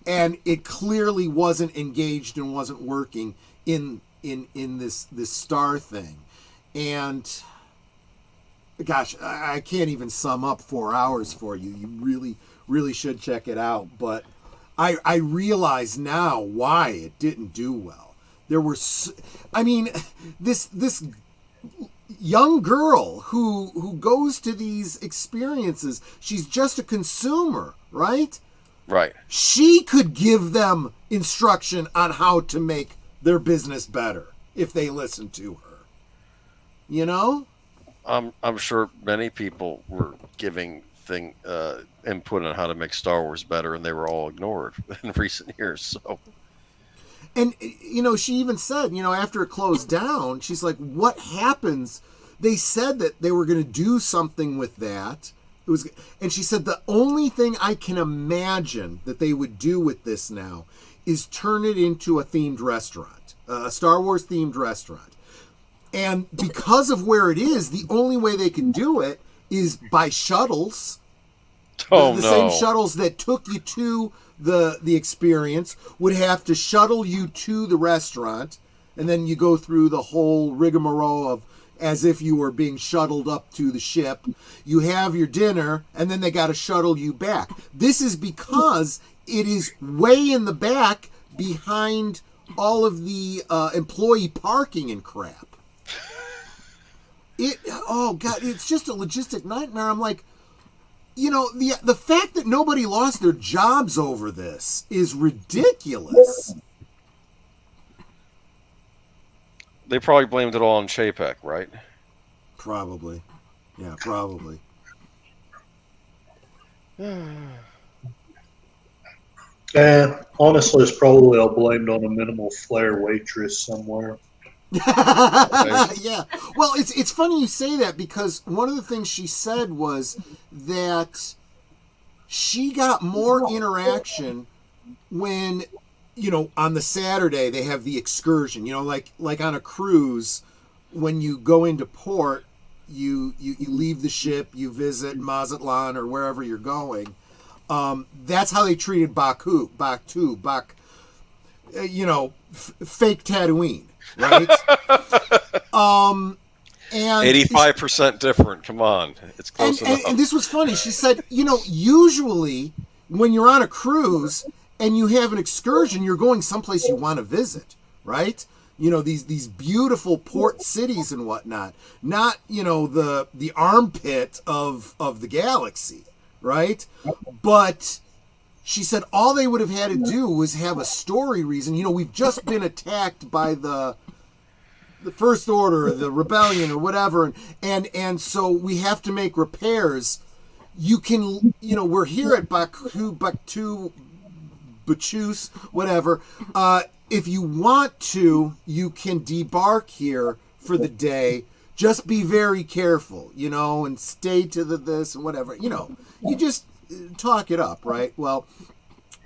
and it clearly wasn't engaged and wasn't working in this Star thing. And gosh, I can't even sum up 4 hours for you. You really should check it out. But I realize now why it didn't do well. There were, I mean, this young girl who goes to these experiences, she's just a consumer, right? Right. She could give them instruction on how to make their business better if they listen to her. You know? I'm sure many people were giving input on how to make Star Wars better, and they were all ignored in recent years. So, and you know, she even said, you know, after it closed down, she's like, "What happens?" they said that they were going to do something with that. It was, and she said the only thing I can imagine that they would do with this now is turn it into a themed restaurant, a Star Wars themed restaurant. And because of where it is, the only way they could do it is by shuttles. Oh, the no. same shuttles that took you to the experience would have to shuttle you to the restaurant, and then you go through the whole rigmarole of as if you were being shuttled up to the ship. You have your dinner, and then they got to shuttle you back. This is because it is way in the back behind all of the employee parking and crap. Oh God, it's just a logistic nightmare. I'm like, you know, the fact that nobody lost their jobs over this is ridiculous. They probably blamed it all on Chapek, right? Probably. Yeah, probably. Honestly, it's probably all blamed on a minimal flair waitress somewhere. Yeah. Well, it's funny you say that, because one of the things she said was that she got more interaction when, you know, on the Saturday they have the excursion, you know, like on a cruise, when you go into port, you leave the ship, you visit Mazatlan or wherever you're going. That's how they treated Baku, you know, fake Tatooine, right? And 85% different. Come on, it's close enough. and this was funny. She said, you know, usually when you're on a cruise and you have an excursion, you're going someplace you want to visit, right? You know, these beautiful port cities and whatnot, not, you know, the armpit of the galaxy, right? But she said all they would have had to do was have a story reason. You know, we've just been attacked by the First Order, or the Rebellion, or whatever, and so we have to make repairs. You can, you know, we're here at Bachus, whatever. If you want to, you can debark here for the day. Just be very careful, you know, and stay to this and whatever. You know, you just talk it up, right? Well,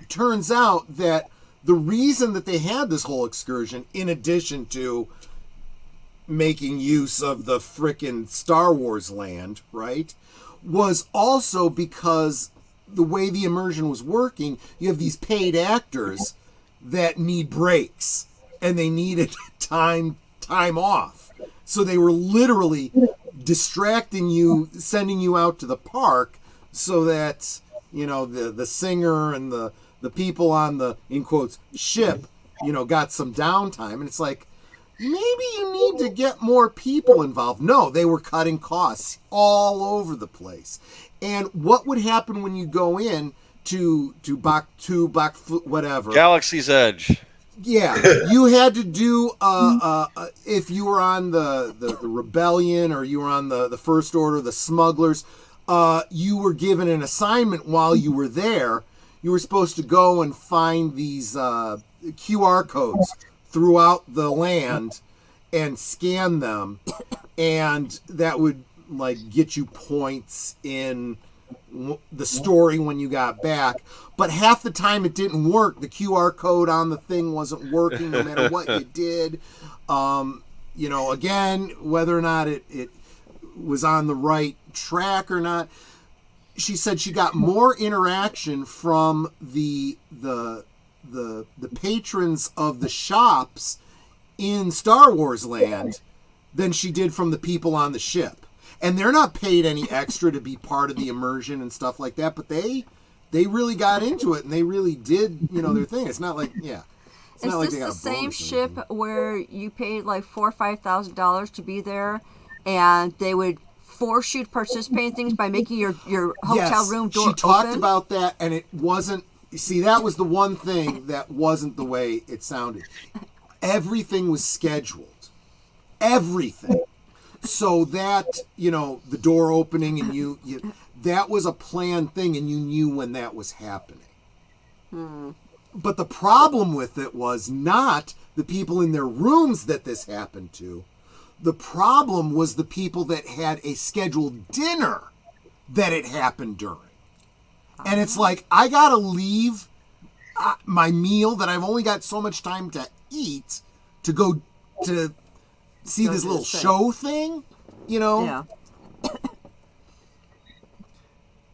turns out that the reason that they had this whole excursion, in addition to making use of the frickin' Star Wars land, right, was also because the way the immersion was working, you have these paid actors that need breaks, and they needed time off. So they were literally distracting you, sending you out to the park so that, you know, the singer and the people on the, in quotes, ship, you know, got some downtime. And it's like, maybe you need to get more people involved. No, they were cutting costs all over the place. And what would happen when you go in to whatever, Galaxy's Edge. Yeah, you had to do if you were on the Rebellion, or you were on the First Order, the smugglers, you were given an assignment while you were there. You were supposed to go and find these QR codes throughout the land and scan them, and that would like get you points in the story when you got back. But half the time it didn't work. The QR code on the thing wasn't working no matter what you did. You know, again, whether or not it was on the right track or not. She said she got more interaction from the patrons of the shops in Star Wars land than she did from the people on the ship. And they're not paid any extra to be part of the immersion and stuff like that, but they really got into it, and they really did, you know, their thing. It's not like, yeah. It's Is not like this they got the a same bonus or ship anything. where you paid like $4,000 or $5,000 to be there, and they would force you to participate in things by making your hotel Yes, room door she talked open? about that, and it wasn't. See, that was the one thing that wasn't the way it sounded. Everything was scheduled. Everything. So that, you know, the door opening and you that was a planned thing, and you knew when that was happening. But the problem with it was not the people in their rooms that this happened to. The problem was the people that had a scheduled dinner that it happened during. And it's like, I gotta leave my meal that I've only got so much time to eat to go to see Go this do little this thing. show thing, you know? Yeah.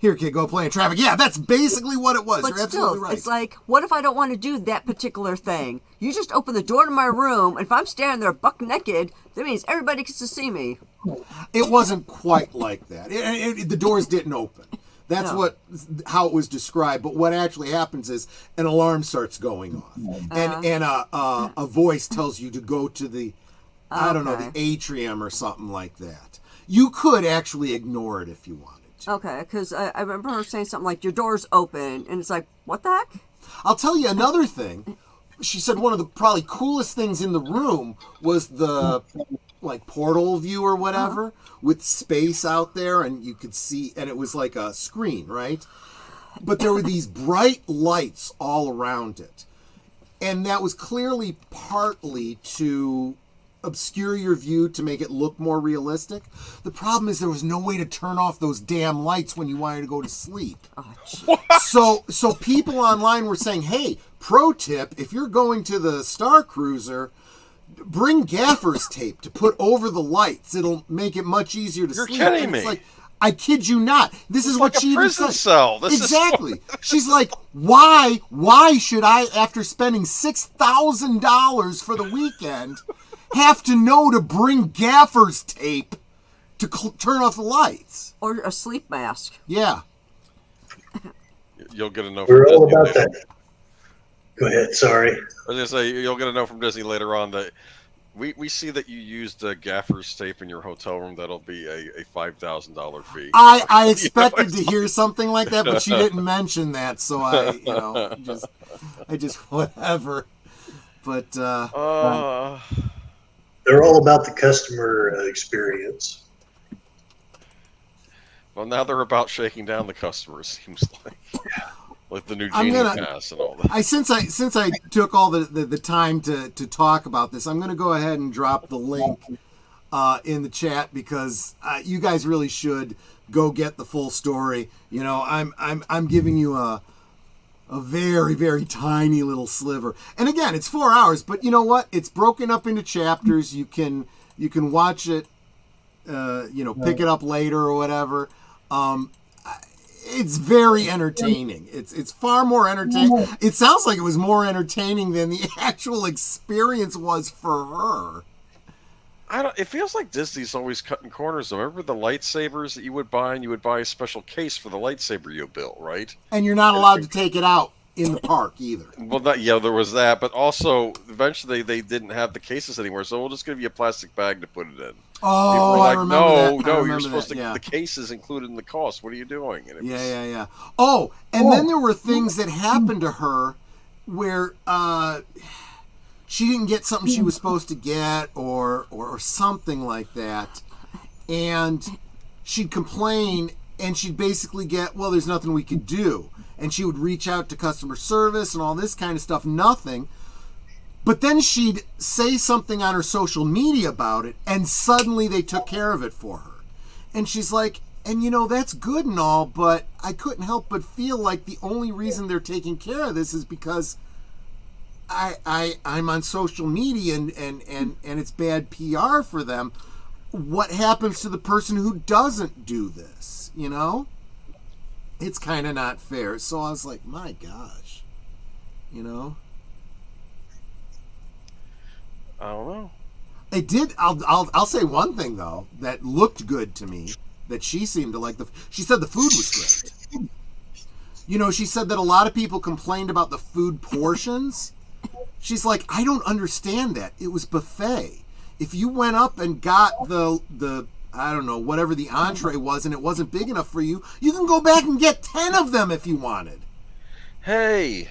Here, kid, go play in traffic. Yeah, that's basically what it was. But You're absolutely still, right. it's like, what if I don't want to do that particular thing? You just open the door to my room, and if I'm standing there buck naked, that means everybody gets to see me. It wasn't quite like that. The doors didn't open. That's No. how it was described. But what actually happens is an alarm starts going off, and a voice tells you to go to the, I don't know, the atrium or something like that. You could actually ignore it if you wanted to. Okay, because I remember her saying something like, your door's open, and it's like, what the heck? I'll tell you another thing. She said one of the probably coolest things in the room was the like portal view or whatever with space out there, and you could see, and it was like a screen, right? But there were these bright lights all around it, and that was clearly partly to obscure your view to make it look more realistic. The problem is there was no way to turn off those damn lights when you wanted to go to sleep. Oh, gee. So people online were saying, hey, pro tip, if you're going to the Star Cruiser, bring gaffer's tape to put over the lights. It'll make it much easier to You're sleep. kidding And it's me. like, I kid you not. This is what like a she even prison said. cell. This is Exactly. She's like, why should I, after spending $6,000 for the weekend, have to know to bring gaffer's tape to turn off the lights? Or a sleep mask. Yeah. You'll get a note We're from all Disney about later. that. Go ahead. Sorry. I was gonna say you'll get a note from Disney later on that we see that you used gaffer's tape in your hotel room. That'll be a $5,000 fee. I expected to hear something like that, but she didn't mention that, so I just whatever. But They're all about the customer experience. Well, now they're about shaking down the customers. Seems like the new I'm Genie gonna- Pass and all that. since I took all the time to talk about this, I'm going to go ahead and drop the link in the chat because you guys really should go get the full story. You know, I'm giving you a very, very tiny little sliver. And again, it's 4 hours, but you know what? It's broken up into chapters. You can watch it, pick it up later or whatever. It's very entertaining. It's far more entertaining. It sounds like it was more entertaining than the actual experience was for her. It feels like Disney's always cutting corners. Remember the lightsabers that you would buy, and you would buy a special case for the lightsaber you built, right? And you're not allowed to take it out in the park either. Well, there was that, but also eventually they didn't have the cases anymore, so we'll just give you a plastic bag to put it in. Oh, People were I like, remember that. I no, you're remember supposed that, to. yeah. The case is included in the cost. What are you doing? And it was, Yeah. Oh, and then there were things that happened to her where she didn't get something she was supposed to get or something like that. And she'd complain and she'd basically get, well, there's nothing we could do. And she would reach out to customer service and all this kind of stuff, nothing. But then she'd say something on her social media about it, and suddenly they took care of it for her. And she's like, and that's good and all, but I couldn't help but feel like the only reason they're taking care of this is because I'm on social media and it's bad PR for them. What happens to the person who doesn't do this, It's kind of not fair. So I was like, my gosh, I don't know. It did. I'll say one thing though that looked good to me. That she seemed to like she said the food was great. She said that a lot of people complained about the food portions. She's like, I don't understand that. It was buffet. If you went up and got the I don't know, whatever the entree was, and it wasn't big enough for you, you can go back and get 10 of them if you wanted. Hey,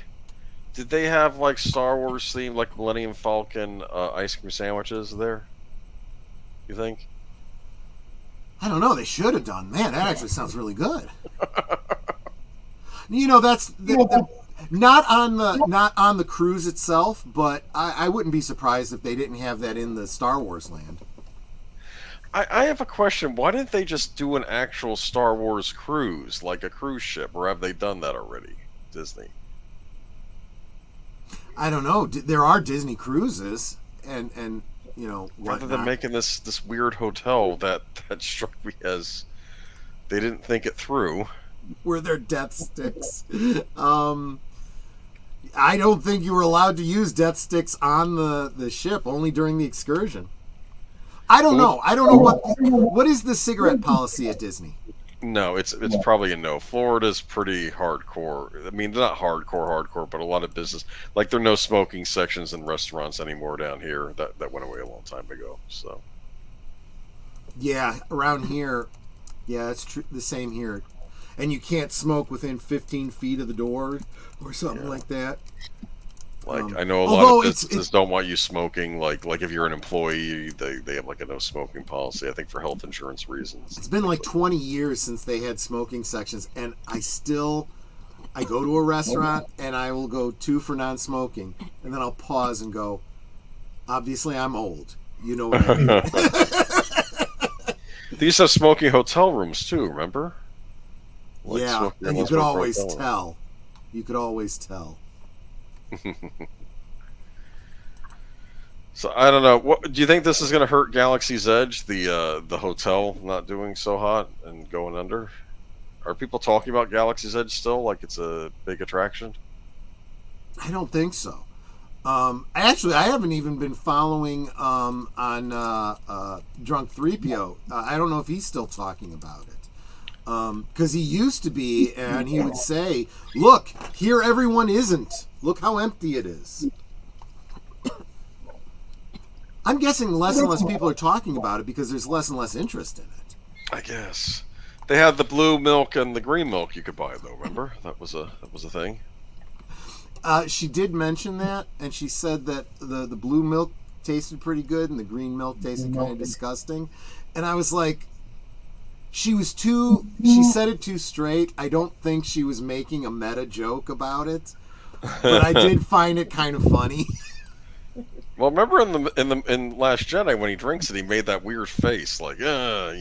did they have like Star Wars themed, like Millennium Falcon ice cream sandwiches there? You think? I don't know. They should have done. Man, that actually sounds really good. That's not on the cruise itself, but I wouldn't be surprised if they didn't have that in the Star Wars land. I have a question. Why didn't they just do an actual Star Wars cruise, like a cruise ship, or have they done that already, Disney? I don't know. There are Disney cruises, and Rather than whatnot. making this weird hotel that struck me as they didn't think it through. Were there death sticks? I don't think you were allowed to use death sticks on the ship, only during the excursion. I don't know. I don't know what is the cigarette policy at Disney. No, it's probably a no. Florida's pretty hardcore. I mean, not hardcore, but a lot of business. Like, there are no smoking sections in restaurants anymore down here. That went away a long time ago. So, Yeah, around here, yeah, it's the same here. And you can't smoke within 15 feet of the door or something like that. like, I know a lot although of it's- businesses don't want you smoking. Like if you're an employee, they have like a no smoking policy. I think for health insurance reasons. It's been like 20 years since they had smoking sections, and I go to a restaurant and I will go 2 for non-smoking, and then I'll pause and go, obviously I'm old. You know what I mean? They used to have smoking hotel rooms too. Remember? Like yeah, smoking and you rooms could for always hotel. tell. You could always tell. So I don't know. What do you think this is going to hurt Galaxy's Edge? The hotel not doing so hot and going under. Are people talking about Galaxy's Edge still? Like it's a big attraction? I don't think so. Actually, I haven't even been following on Drunk 3PO. I don't know if he's still talking about it. Because he used to be, and he would say, look, here everyone isn't. Look how empty it is. I'm guessing less and less people are talking about it because there's less and less interest in it. I guess they had the blue milk and the green milk you could buy though. Remember that was a thing. She did mention that, and she said that the blue milk tasted pretty good and the green milk tasted kind of disgusting. And I was like, she said it too straight. I don't think she was making a meta joke about it, but I did find it kind of funny. Well, remember in Last Jedi when he drinks it, he made that weird face, like Yeah.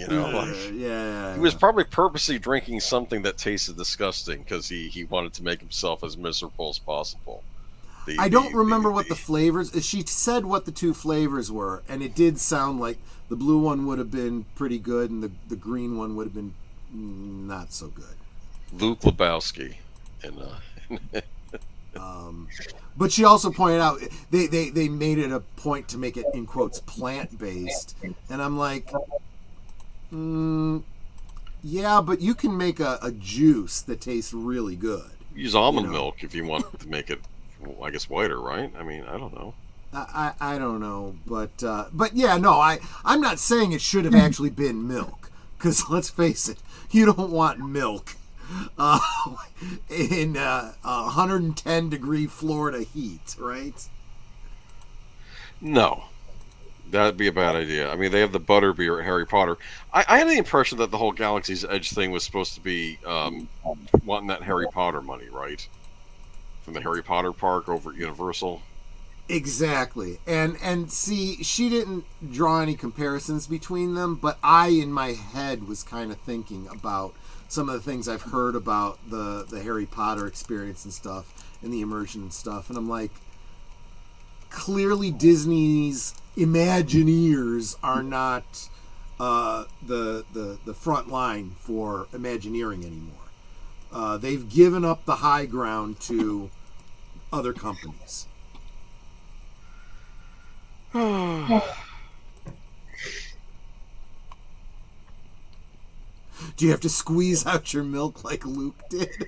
he was probably purposely drinking something that tasted disgusting because he wanted to make himself as miserable as possible. I don't remember what the flavors. She said what the 2 flavors were, and it did sound like the blue one would have been pretty good, and the green one would have been not so good. Luke Lebowski and But she also pointed out they made it a point to make it in quotes plant based, and I'm like, yeah, but you can make a juice that tastes really good. use almond milk if you want to make it, I guess, whiter, right? I mean, I don't know. I don't know, but yeah, no, I'm not saying it should have actually been milk, because let's face it, you don't want milk in 110 degree Florida heat, right? No, that'd be a bad idea. I mean, they have the butterbeer at Harry Potter. I had the impression that the whole Galaxy's Edge thing was supposed to be wanting that Harry Potter money, right? From the Harry Potter park over at Universal. Exactly. And see, she didn't draw any comparisons between them, but I, in my head, was kind of thinking about some of the things I've heard about the Harry Potter experience and stuff, and the immersion and stuff, and I'm like, clearly Disney's Imagineers are not the front line for Imagineering anymore. They've given up the high ground to other companies. Do you have to squeeze out your milk like Luke did?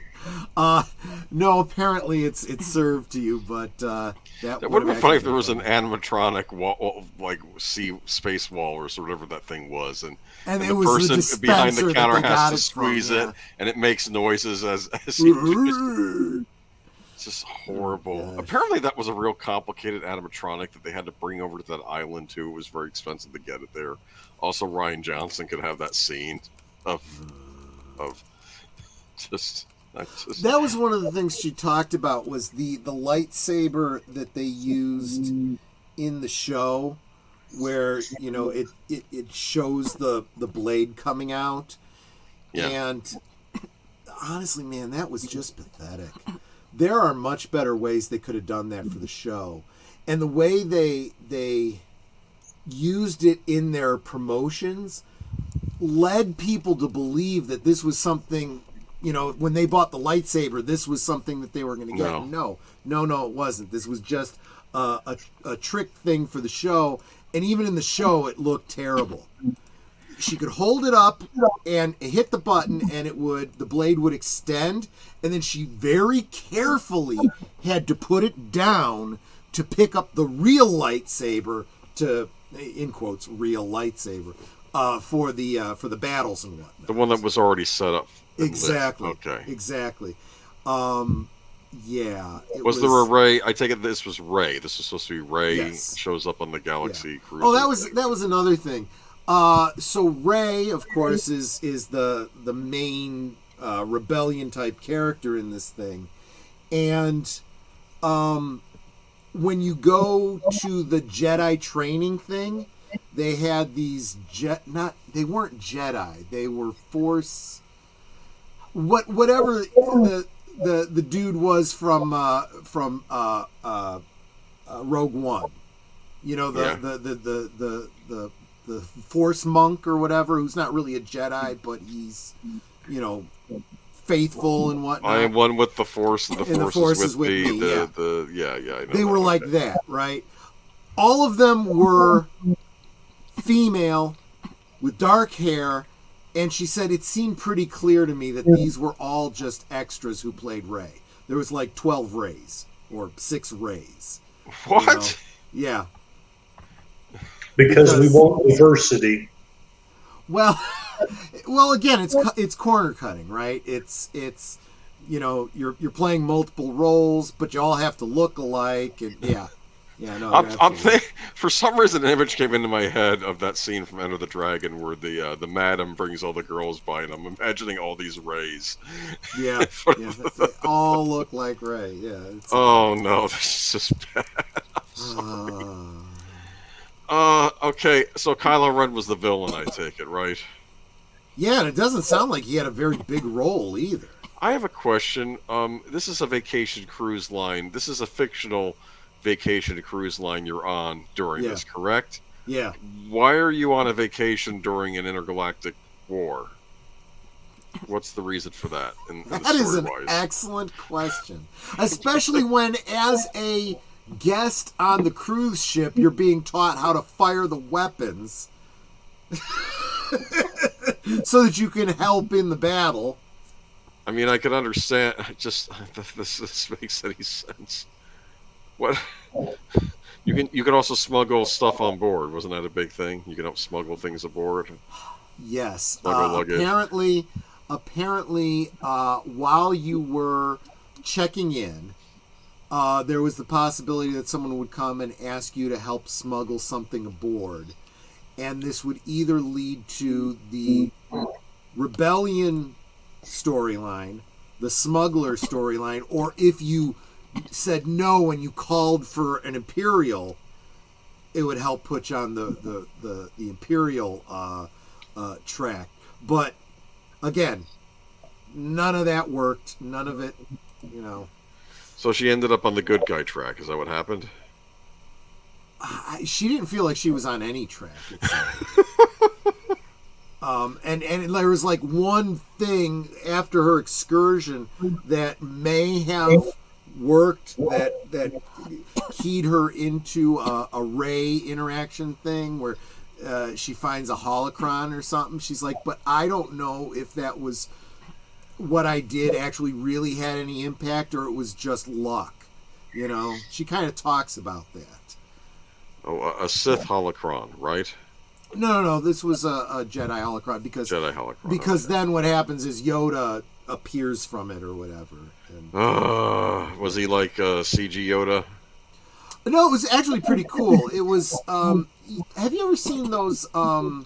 No, apparently it's served to you, but that It would have been funny if there was an animatronic wall, like space walrus or whatever that thing was, and it the was the person behind the dispenser that counter they got has to it from, squeeze yeah. it, and it makes noises as you It's just horrible. gosh. Apparently, that was a real complicated animatronic that they had to bring over to that island too. It was very expensive to get it there. Also, Ryan Johnson could have that scene of just. That was one of the things she talked about, was the lightsaber that they used in the show where it shows the blade coming out, Yeah. and honestly, man, that was just pathetic. There are much better ways they could have done that for the show, and the way they used it in their promotions led people to believe that this was something. When they bought the lightsaber, this was something that they were going to get. No, it wasn't. This was just a trick thing for the show, and even in the show, it looked terrible. She could hold it up and hit the button, and the blade would extend, and then she very carefully had to put it down to pick up the real lightsaber, to, in quotes, real lightsaber, for the battles and whatnot. The one that was already set up. Exactly. Okay. Exactly. Yeah. Was there a Rey? I take it this was Rey. This is supposed to be Rey. Yes. Shows up on the Galaxy Cruiser. Oh, that was another thing. So Rey, of course, is the main rebellion type character in this thing, and when you go to the Jedi training thing, they had these they weren't Jedi, they were Force. Whatever the dude was from Rogue One, the Force monk or whatever, who's not really a Jedi, but he's faithful and whatnot. I am one with the Force, and the Force is with me. Yeah. I know They were like that, right? All of them were female with dark hair, and she said it seemed pretty clear to me that these were all just extras who played Rey. There was like 12 Reys or 6 Reys. What? Yeah. Because we want diversity. Well, again, it's corner cutting, right? It's you're playing multiple roles, but you all have to look alike, and yeah. No. I'm for some reason, an image came into my head of that scene from Enter the Dragon where the madam brings all the girls by, and I'm imagining all these Reys. Yeah, they all look like Rey. Yeah. Oh no, this is just bad. Okay, so Kylo Ren was the villain, I take it, right? Yeah, and it doesn't sound like he had a very big role either. I have a question. This is a vacation cruise line. This is a fictional vacation cruise line you're on during this, correct? Yeah. Why are you on a vacation during an intergalactic war? What's the reason for that? That is an excellent question. Especially when, as a guest on the cruise ship, you're being taught how to fire the weapons so that you can help in the battle. I mean, I can understand. Just this makes any sense. What? You can also smuggle stuff on board. Wasn't that a big thing? You can smuggle things aboard. Yes. Luggage. Apparently, while you were checking in, there was the possibility that someone would come and ask you to help smuggle something aboard, and this would either lead to the rebellion storyline, the smuggler storyline, or if you said no and you called for an Imperial, it would help put you on the Imperial track. But again, none of that worked. None of it, So she ended up on the good guy track. Is that what happened? She didn't feel like she was on any track. And there was like one thing after her excursion that may have worked that keyed her into a Rey interaction thing where she finds a holocron or something. She's like, but I don't know if that was what I did actually really had any impact or it was just luck. She kind of talks about that. Oh, a Sith holocron, right? No. This was a Jedi holocron because then what happens is Yoda appears from it or whatever. And, was he like CG Yoda? No, it was actually pretty cool. It was. Have you ever seen those alarm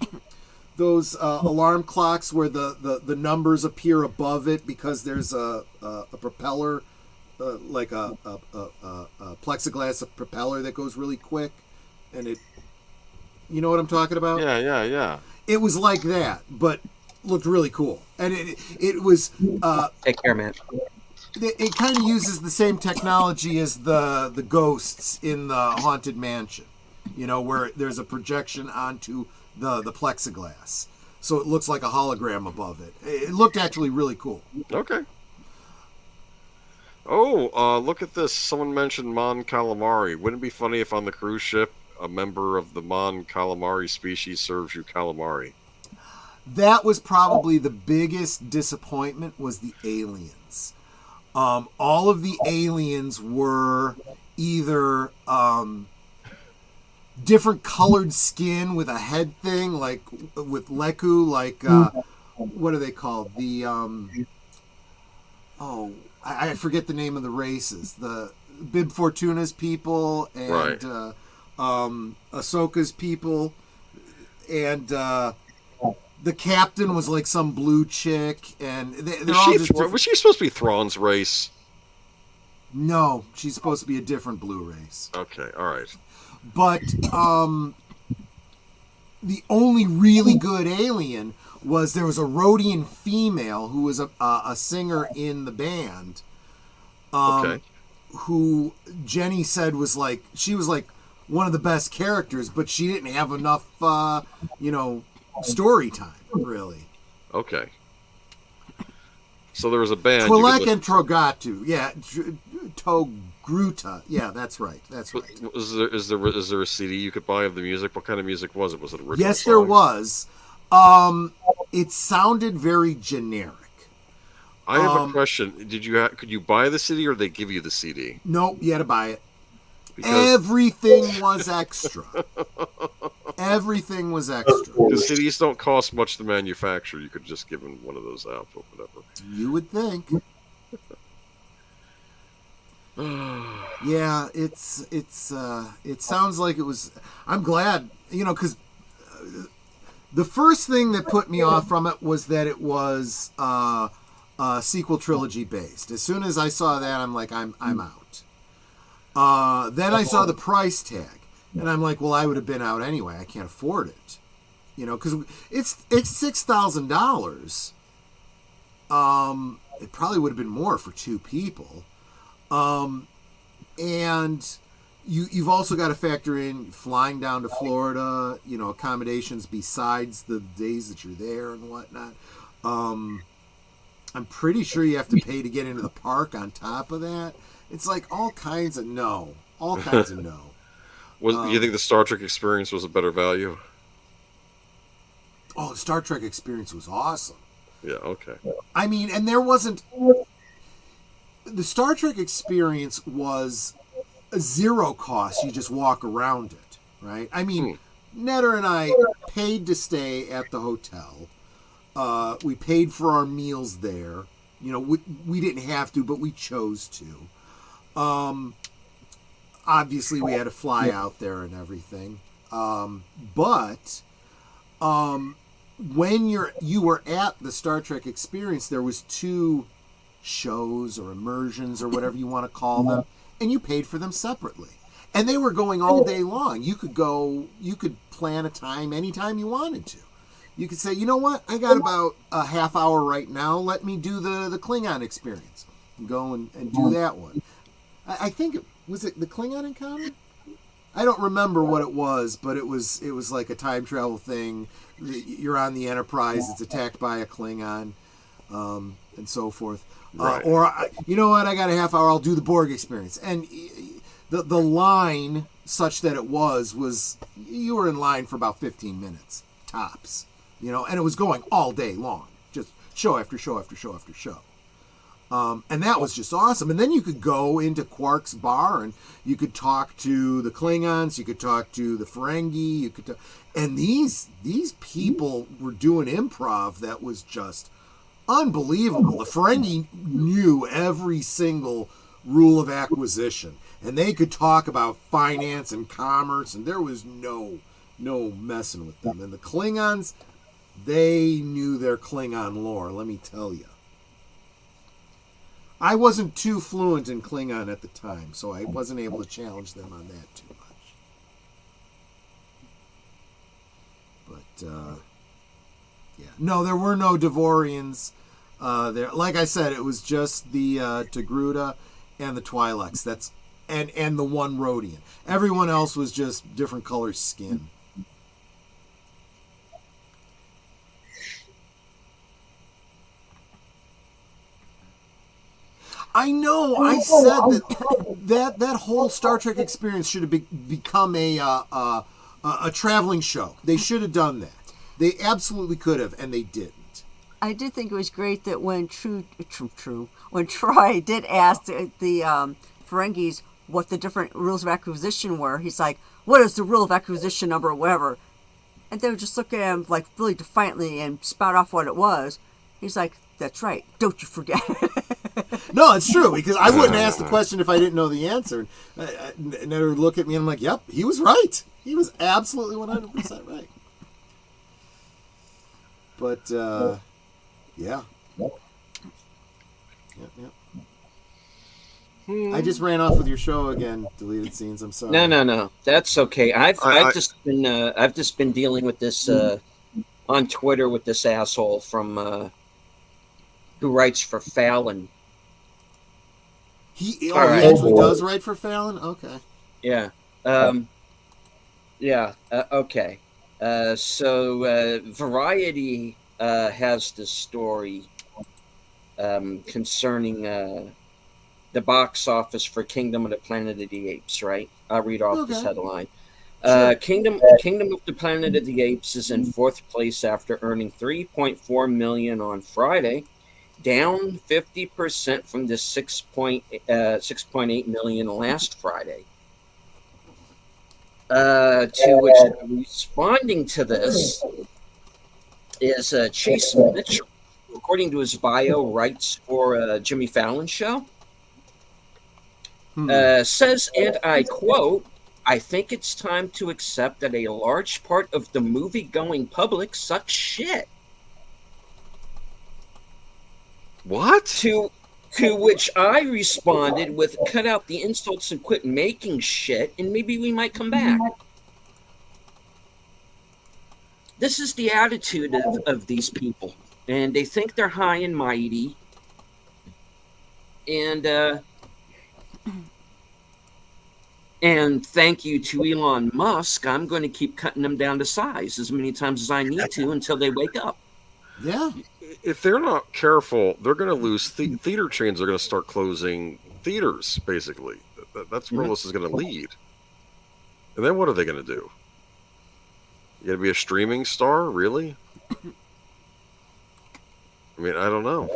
clocks where the numbers appear above it because there's a propeller, like a plexiglass propeller that goes really quick, and it You know what I'm talking about? Yeah. It was like that, but looked really cool. And it was Take care, man. it kind of uses the same technology as the ghosts in the Haunted Mansion. You know, where there's a projection onto the plexiglass. So it looks like a hologram above it. It looked actually really cool. Okay. Oh, look at this. Someone mentioned Mon Calamari. Wouldn't it be funny if on the cruise ship a member of the Mon Calamari species serves you calamari? That was probably the biggest disappointment, was the aliens. All of the aliens were either different colored skin with a head thing, like with Leku, like what are they called? The I forget the name of the races. The Bib Fortuna's people and Right. Ahsoka's people, and the captain was like some blue chick, and they're all just different. Was she supposed to be Thrawn's race? No, she's supposed to be a different blue race. Okay, all right. But the only really good alien was there was a Rhodian female who was a singer in the band. Okay. Who Jenny said was like, she was like one of the best characters, but she didn't have enough, story time, really. Okay. So there was a band. Twi'lek and Trogatu, yeah, Togruta, yeah, that's right. Is there a CD you could buy of the music? What kind of music was it? Was it original? Yes, there songs? was. It sounded very generic. I have a question. Could you buy the CD, or did they give you the CD? Nope, you had to buy it. Because Everything was extra. Everything was extra. the CDs don't cost much to manufacture. You could just give them one of those out or whatever. You would think. Yeah, it sounds like it was. I'm glad, because the first thing that put me off from it was that it was sequel trilogy based. As soon as I saw that, I'm like, I'm out. Then I saw the price tag, and I'm like, well, I would have been out anyway. I can't afford it, because it's $6,000. It probably would have been more for two people. And you've also got to factor in flying down to Florida, accommodations besides the days that you're there and whatnot. I'm pretty sure you have to pay to get into the park on top of that. It's like all kinds of no. You think the Star Trek experience was a better value? Oh, the Star Trek experience was awesome. Yeah, okay. I mean, and there wasn't... The Star Trek experience was a zero cost. You just walk around it, right? I mean, Netter and I paid to stay at the hotel. We paid for our meals there. We didn't have to, but we chose to. Obviously, we had to fly out there and everything. But when you were at the Star Trek experience, there was two shows or immersions or whatever you want to call them, and you paid for them separately. And they were going all day long. You could plan a time anytime you wanted to. You could say, you know what, I got about a half hour right now. Let me do the Klingon experience. And go and do that one. I think was it the Klingon encounter? I don't remember what it was, but it was like a time travel thing. You're on the Enterprise. It's attacked by a Klingon, and so forth. Right. Or you know what? I got a half hour. I'll do the Borg experience. And the line, such that it was you were in line for about 15 minutes tops. And it was going all day long, just show after show after show after show. And that was just awesome. And then you could go into Quark's bar and you could talk to the Klingons, you could talk to the Ferengi, and these people were doing improv that was just unbelievable. The Ferengi knew every single rule of acquisition, and they could talk about finance and commerce, and there was no messing with them. And the Klingons, they knew their Klingon lore, let me tell you. I wasn't too fluent in Klingon at the time, so I wasn't able to challenge them on that too much. yeah, no, there were no Devorians there. Like I said, it was just the Togruta and the Twi'leks. That's and the one Rhodian. Everyone else was just different color skin. I know. I said that whole Star Trek experience should have become a traveling show. They should have done that. They absolutely could have, and they didn't. I did think it was great that when when Troy did ask the Ferengis what the different rules of acquisition were, he's like, "What is the rule of acquisition number, or whatever?" And they would just look at him like really defiantly and spout off what it was. He's like, "That's right. Don't you forget." No, it's true, because I wouldn't ask the question if I didn't know the answer. And they would look at me and I'm like, yep, he was right. He was absolutely 100% right. But, yeah. Yep. I just ran off with your show again, deleted scenes. I'm sorry. No. That's okay. I've just been dealing with this on Twitter with this asshole from who writes for Fallon. He right. actually does write for Fallon? Okay. Yeah. Okay. So Variety has the story concerning the box office for Kingdom of the Planet of the Apes, right? I'll read off this headline. Kingdom of the Planet of the Apes is in fourth place after earning $3.4 million on Friday, down 50% from the $6.8 million last Friday. To which, responding to this is Chase Mitchell, according to his bio, writes for Jimmy Fallon show. Says, and I quote, "I think it's time to accept that a large part of the movie-going public sucks shit." What? To which I responded with, "Cut out the insults and quit making shit, and maybe we might come back." This is the attitude of these people, and they think they're high and mighty. And thank you to Elon Musk, I'm going to keep cutting them down to size as many times as I need to until they wake up. Yeah. If they're not careful, they're going to lose. Theater chains are going to start closing theaters, basically. That's where this is going to lead. And then what are they going to do? You got to be a streaming star? Really? I mean, I don't know.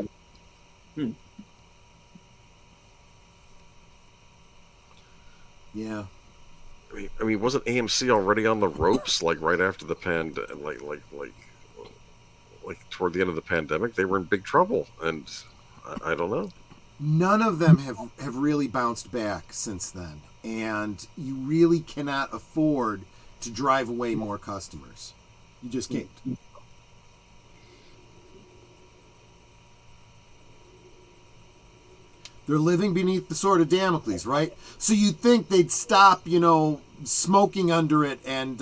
Yeah. I mean, wasn't AMC already on the ropes, like right after the like toward the end of the pandemic? They were in big trouble, and I don't know. None of them have really bounced back since then, and you really cannot afford to drive away more customers. You just can't. They're living beneath the sword of Damocles, right? So you'd think they'd stop, smoking under it and,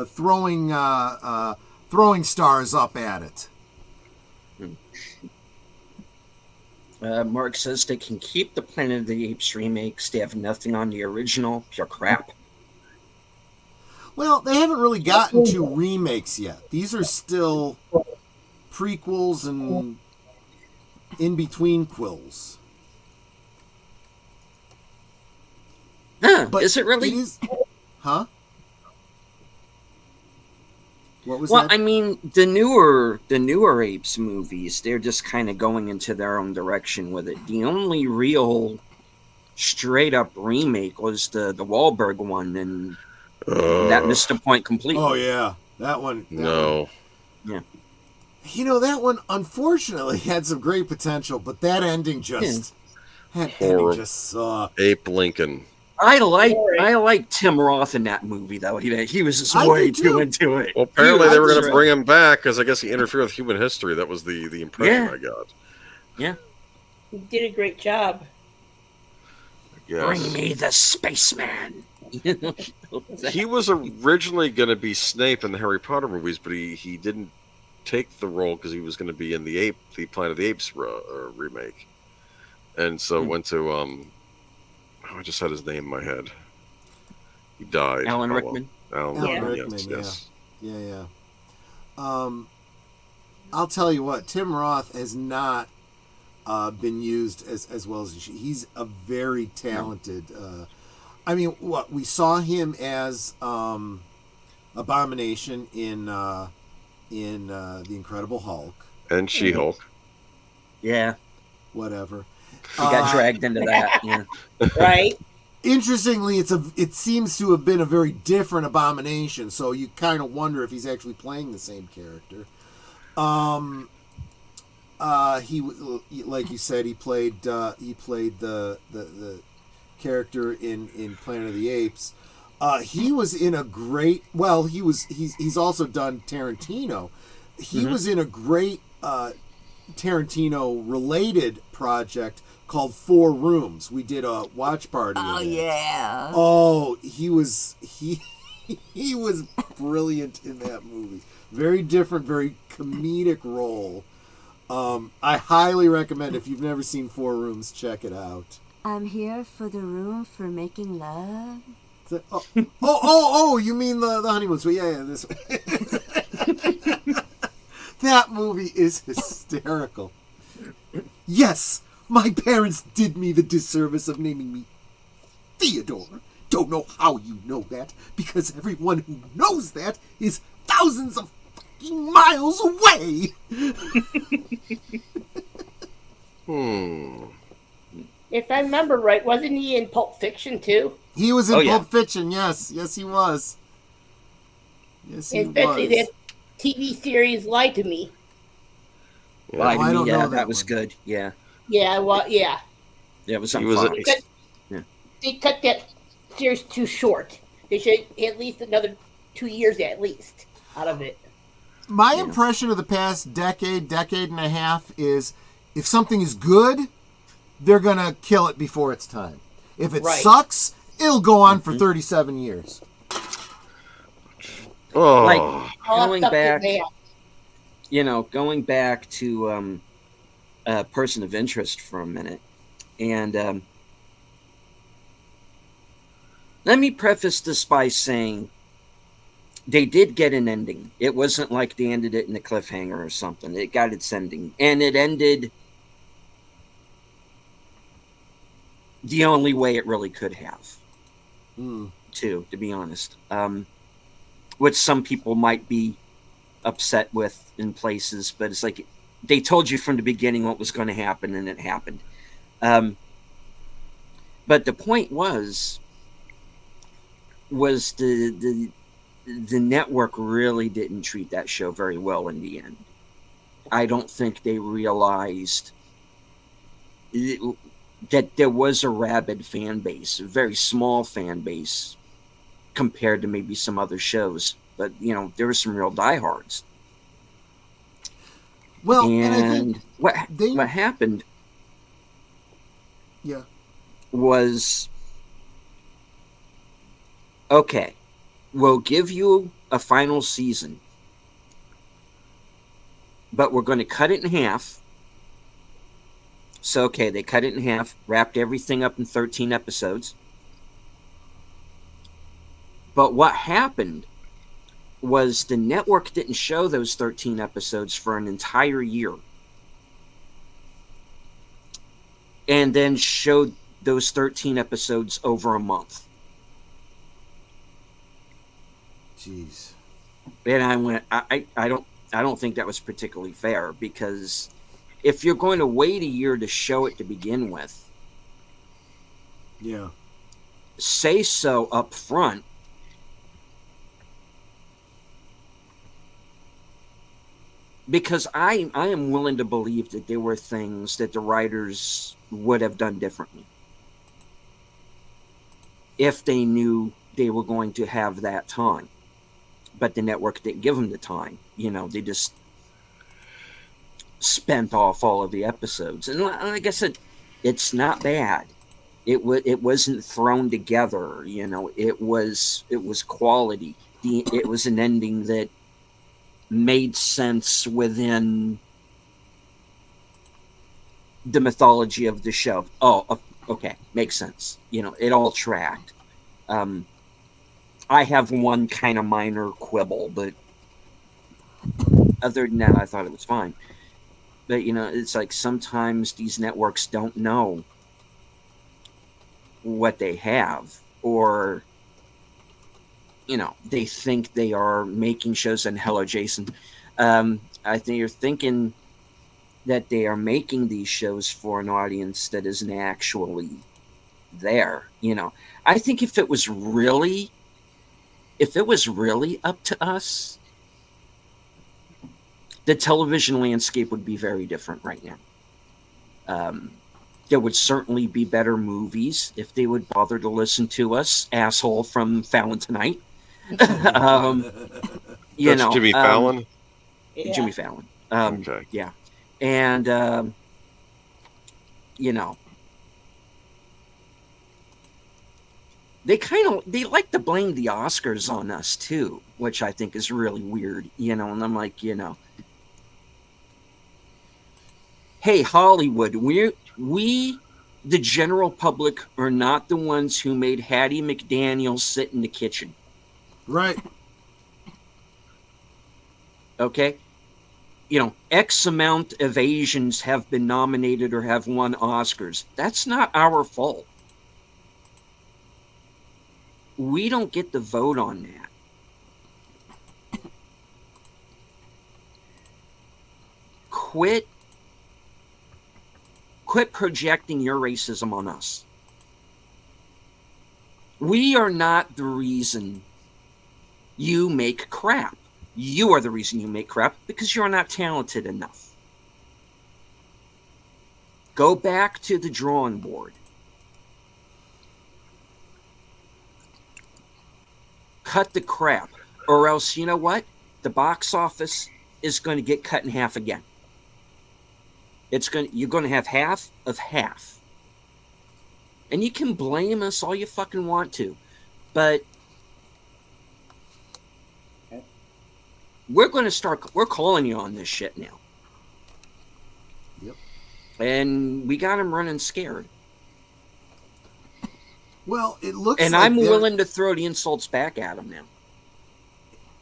throwing stars up at it. Mark says they can keep the Planet of the Apes remakes. They have nothing on the original. Pure crap. Well, they haven't really gotten to remakes yet. These are still prequels and in-between quills. Is it really? Huh? What was well, that? I mean, the newer Apes movies, they're just kind of going into their own direction with it. The only real straight-up remake was the Wahlberg one, and that missed the point completely. Oh, yeah. That one. No. Yeah. That one, unfortunately, had some great potential, but that ending just... sucked. Ape Lincoln. I like Tim Roth in that movie, though. He was just way too into it. Well, apparently they were going to bring him back because I guess he interfered with human history. That was the impression I got. Yeah. He did a great job. Bring me the spaceman. You know, He was originally going to be Snape in the Harry Potter movies, but he didn't take the role because he was going to be in the Planet of the Apes remake, and so went to I just had his name in my head. He died. Alan Oh, Rickman. Well. Alan Alan Rickman, Rickman. Yes. Yeah. I'll tell you what, Tim Roth has not been used as well as he's a very talented. I mean, what we saw him as Abomination in the Incredible Hulk. And She-Hulk. Yeah, Whatever. he got dragged into that. Yeah. Right? Interestingly, it seems to have been a very different Abomination, so you kind of wonder if he's actually playing the same character. He, like you said, he played the character in Planet of the Apes. He was in a great. Well, he's also done Tarantino. He was in a great Tarantino related project called Four Rooms. We did a watch party. Oh, of it. yeah. Oh, he was brilliant in that movie. Very different, very comedic role. I highly recommend, if you've never seen Four Rooms, check it out. I'm here for the room for making love. Oh, you mean the honeymoon suite? Yeah, this. That movie is hysterical. Yes, my parents did me the disservice of naming me Theodore. Don't know how you know that, because everyone who knows that is thousands of fucking miles away. If I remember right, wasn't he in Pulp Fiction too? He was in Oh, yeah. Pulp Fiction, yes, he was. Yes, he Especially was. that TV series Lie to Me. Lie to I Me, don't know yeah, that that was one. good. Yeah, Yeah, well, yeah. yeah, it was on He was a- Fox. They cut that series too short. They should at least another 2 years at least out of it. My impression of the past decade and a half is if something is good, they're going to kill it before it's time. If it Right. sucks, it'll go on for 37 years. Oh, Like All going that stuff back, that- going back to Person of Interest for a minute, and let me preface this by saying they did get an ending. It wasn't like they ended it in a cliffhanger or something. It got its ending, and it ended the only way it really could have. Too, to be honest, which some people might be upset with in places, but it's like they told you from the beginning what was going to happen, and it happened. But the point was the network really didn't treat that show very well in the end. I don't think they realized that there was a rabid fan base, a very small fan base compared to maybe some other shows. But, there were some real diehards. Well, and I think what happened yeah. was, okay, we'll give you a final season, but we're going to cut it in half. So, okay, they cut it in half, wrapped everything up in 13 episodes. But what happened was the network didn't show those 13 episodes for an entire year. And then showed those 13 episodes over a month. Jeez. And I went, I don't think that was particularly fair, because if you're going to wait a year to show it to begin with, Yeah. say so up front. Because I am willing to believe that there were things that the writers would have done differently if they knew they were going to have that time. But the network didn't give them the time. They just spent off all of the episodes. And like I said, it's not bad. It wasn't thrown together. You know, it was quality. It was an ending that made sense within the mythology of the show. Oh, okay, makes sense. You know, it all tracked. I have one kind of minor quibble, but other than that, I thought it was fine. But you know, it's like sometimes these networks don't know what they have, or you know, they think they are making shows. And hello, Jason. I think you're thinking that they are making these shows for an audience that isn't actually there. You know, I think if it was really up to us, the television landscape would be very different right now. There would certainly be better movies if they would bother to listen to us, asshole from Fallon Tonight. You That's know, Jimmy Fallon. Yeah. Jimmy Fallon. Okay. Yeah, and you know, they like to blame the Oscars on us too, which I think is really weird. You know, and I'm like, you know, hey, Hollywood, we the general public are not the ones who made Hattie McDaniel sit in the kitchen. Right. Okay? You know, X amount of Asians have been nominated or have won Oscars. That's not our fault. We don't get the vote on that. Quit projecting your racism on us. We are not the reason you make crap. You are the reason you make crap because you're not talented enough. Go back to the drawing board. Cut the crap, or else, you know what? The box office is going to get cut in half again. You're going to have half of half. And you can blame us all you fucking want to, but we're calling you on this shit now. Yep. And we got them running scared. Well, it looks And like I'm willing to throw the insults back at them now.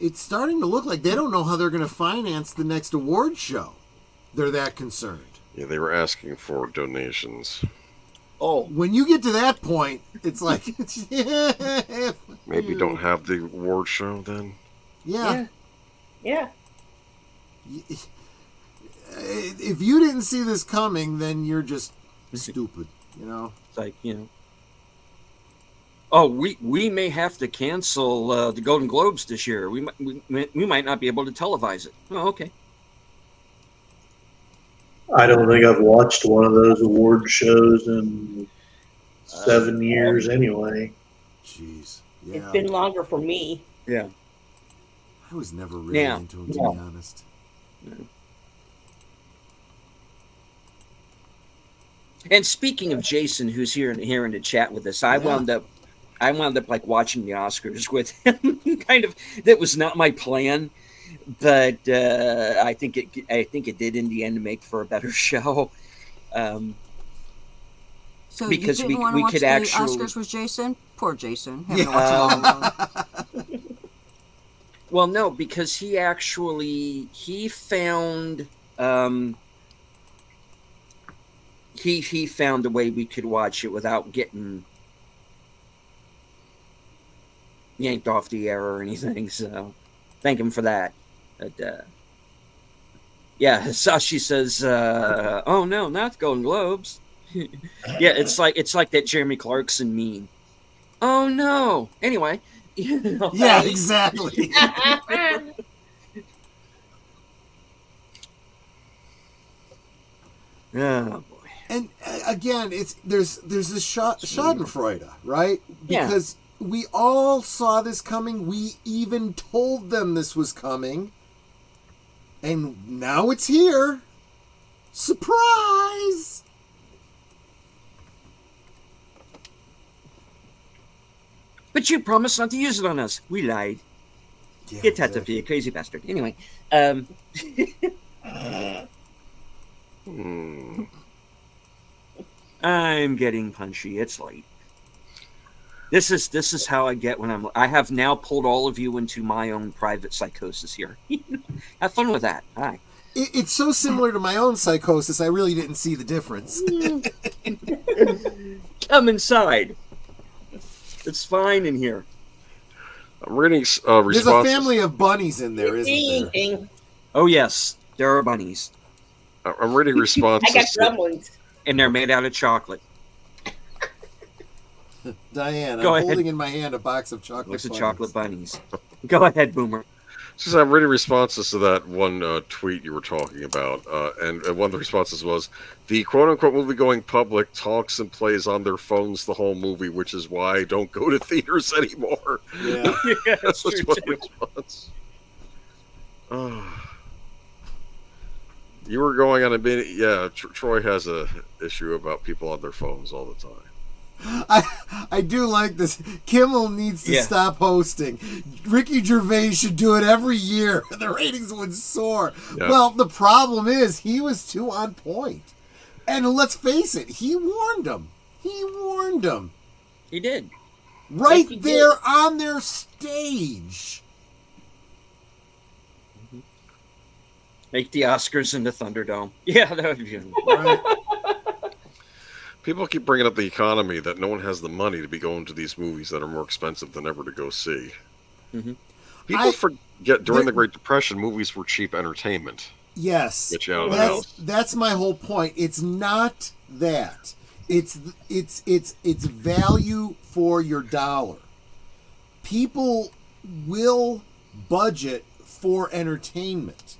it's starting to look like they don't know how they're going to finance the next award show. They're that concerned. Yeah, they were asking for donations. Oh, When you get to that point, it's like, Maybe don't have the award show then. yeah. Yeah. If you didn't see this coming, then you're just stupid, you know? it's like, you know. Oh, we may have to cancel the Golden Globes this year. We might not be able to televise it. Oh, okay. I don't think I've watched one of those award shows in 7 years anyway. Jeez. It's Yeah. been longer for me. Yeah. I was never really Yeah. into him, to be honest. And speaking of Jason, who's here in the chat with us, I wound up like watching the Oscars with him. Kind of, that was not my plan, but I think it did in the end make for a better show. So Because you we- didn't want to we watch could the actually- Oscars with Jason? Poor Jason. Having to Yeah. watch it all alone. Well, no, because he found he found a way we could watch it without getting yanked off the air or anything. So thank him for that. But yeah, Sashi says, "Oh no, not Golden Globes." Yeah, it's like that Jeremy Clarkson meme. Oh no. Anyway, you know, Yeah, exactly. oh boy. And again, there's this Schadenfreude, right? Yeah. Because we all saw this coming. We even told them this was coming, and now it's here. Surprise! But you promised not to use it on us. We lied. Yeah, Get that to be a crazy bastard. Anyway, Hmm. I'm getting punchy. It's late. This is how I get when I have now pulled all of you into my own private psychosis here. Have fun with that. Hi. It's so similar to my own psychosis. I really didn't see the difference. Come inside. It's fine in here. I'm reading There's a responses. family of bunnies in there, isn't there? Anything. Oh yes, there are bunnies, I'm reading responses. I got to- gremlins. and they're made out of chocolate. Diane, Go I'm ahead. holding in my hand a box of chocolate. Looks of bunnies. chocolate bunnies. Go ahead, Boomer. Since I'm reading responses to that one tweet you were talking about, and one of the responses was, the quote-unquote movie going public talks and plays on their phones the whole movie, which is why I don't go to theaters anymore. Yeah. Yeah, That's true one too. response. You were going on a bit. Yeah, Troy has a issue about people on their phones all the time. I do like this. Kimmel needs to Yeah. stop hosting. Ricky Gervais should do it every year. The ratings would soar. Yeah. Well, the problem is he was too on point. And let's face it, he warned them. He warned them. He did. Right Yes, he did. there on their stage. Make the Oscars in the Thunderdome. Yeah, that would be beautiful. Right. People keep bringing up the economy, that no one has the money to be going to these movies that are more expensive than ever to go see. Mhm. People I- forget during the there- Great Depression, movies were cheap entertainment. Yes. Get you out of the That's house. that's my whole point. It's not that. It's value for your dollar. People will budget for entertainment.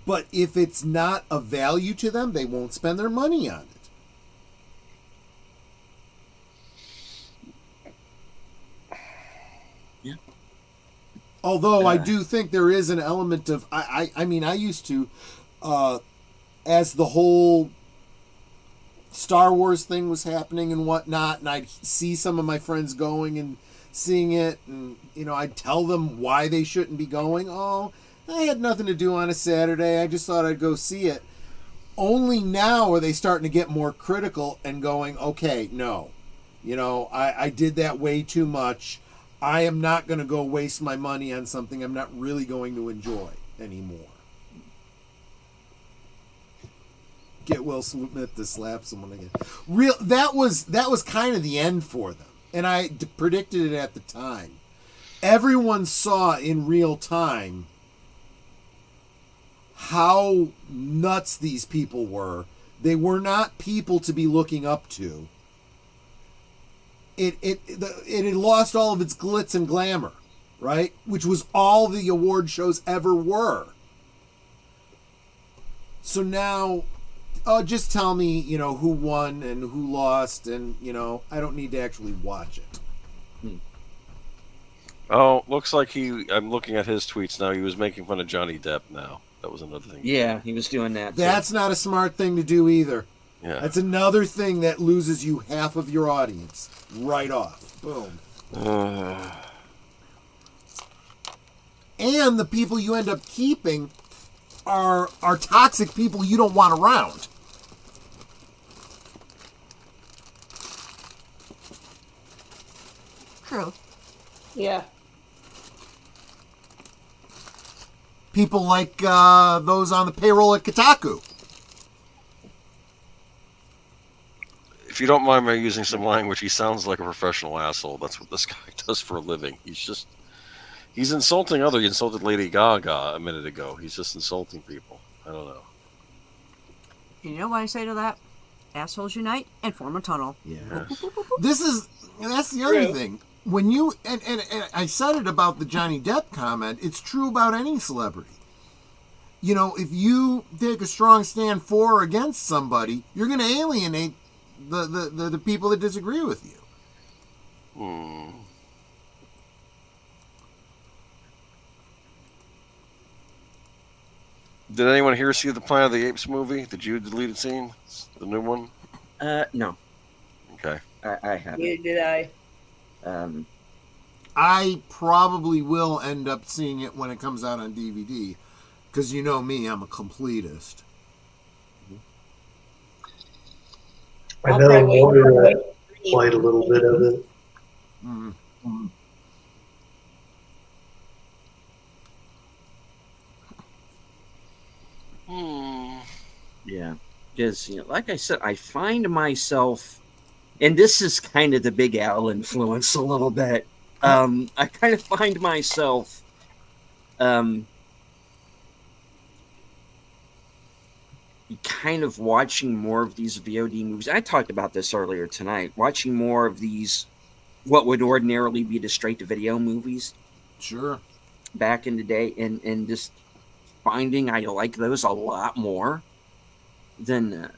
But if it's not of value to them, they won't spend their money on it. Yeah. Although I do think there is an element of I mean I used to as the whole Star Wars thing was happening and whatnot, and I'd see some of my friends going and seeing it, and I'd tell them why they shouldn't be going. Oh, I had nothing to do on a Saturday. I just thought I'd go see it. Only now are they starting to get more critical and going, okay, no, I did that way too much. I am not going to go waste my money on something I'm not really going to enjoy anymore. Get Will Smith to slap someone again. That was kind of the end for them, and I predicted it at the time. Everyone saw in real time how nuts these people were. They were not people to be looking up to. It had lost all of its glitz and glamour, right? Which was all the award shows ever were. So now, just tell me, who won and who lost, and I don't need to actually watch it. Oh, looks like I'm looking at his tweets now. He was making fun of Johnny Depp now. That was another thing. Yeah, he was doing that. too. That's not a smart thing to do either. Yeah. That's another thing that loses you half of your audience right off. Boom. And the people you end up keeping are toxic people you don't want around. True. Yeah. People like those on the payroll at Kotaku. If you don't mind me using some language, he sounds like a professional asshole. That's what this guy does for a living. He's insulting He insulted Lady Gaga a minute ago. He's just insulting people. I don't know. You know what I say to that? Assholes unite and form a tunnel. Yeah. Yeah. That's the other True. thing. When you and I said it about the Johnny Depp comment, it's true about any celebrity. If you take a strong stand for or against somebody, you're going to alienate the people that disagree with you. Did anyone here see the Planet of the Apes movie? Did you deleted scene? The new one? No, Okay. I haven't. Neither did I. I probably will end up seeing it when it comes out on DVD, because you know me, I'm a completist. I I'll know probably wait for Moira it. played a little bit of it. Mm. Yeah, because like I said, I find myself, and this is kind of the Big Al influence a little bit. I kind of find myself, um, kind of watching more of these VOD movies. I talked about this earlier tonight. Watching more of these, what would ordinarily be the straight to video movies Sure. back in the day, and just finding I like those a lot more than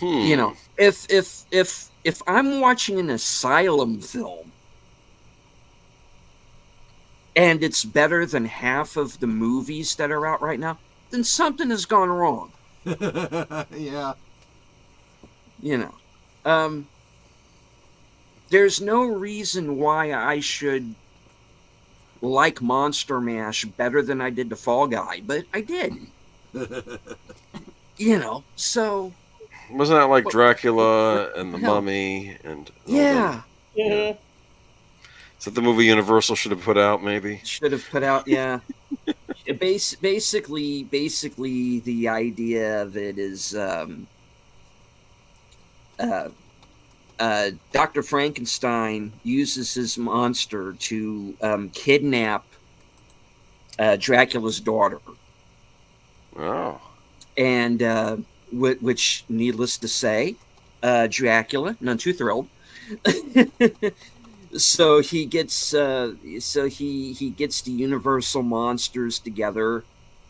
you know, if I'm watching an asylum film and it's better than half of the movies that are out right now, then something has gone wrong. Yeah. You know, there's no reason why I should like Monster Mash better than I did the Fall Guy, but I did. You know, so Wasn't that like Dracula and the Mummy and all yeah. them? Is that the movie Universal should have put out? Maybe Should have put out, yeah. Basically, the idea of it is Dr. Frankenstein uses his monster to kidnap Dracula's daughter. Oh. And which, needless to say, Dracula, none too thrilled. So he gets he gets the Universal monsters together,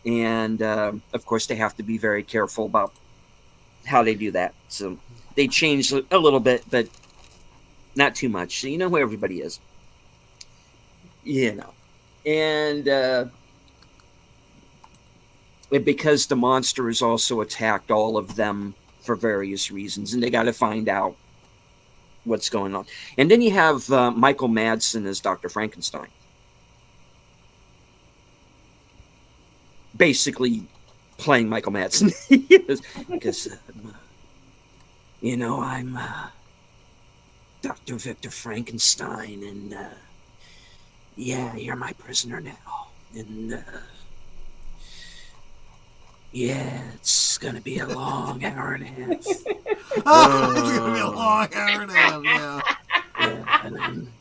and of course they have to be very careful about how they do that. So they change a little bit, but not too much. So you know who everybody is, you know, and because the monster has also attacked all of them for various reasons, and they got to find out what's going on. And then you have Michael Madsen as Dr. Frankenstein, basically playing Michael Madsen. Because you know, I'm Dr. Victor Frankenstein, and yeah, you're my prisoner now, and yeah, it's gonna be a long hour and a half. It's gonna be a long hour and a half, yeah. Yeah, and I'm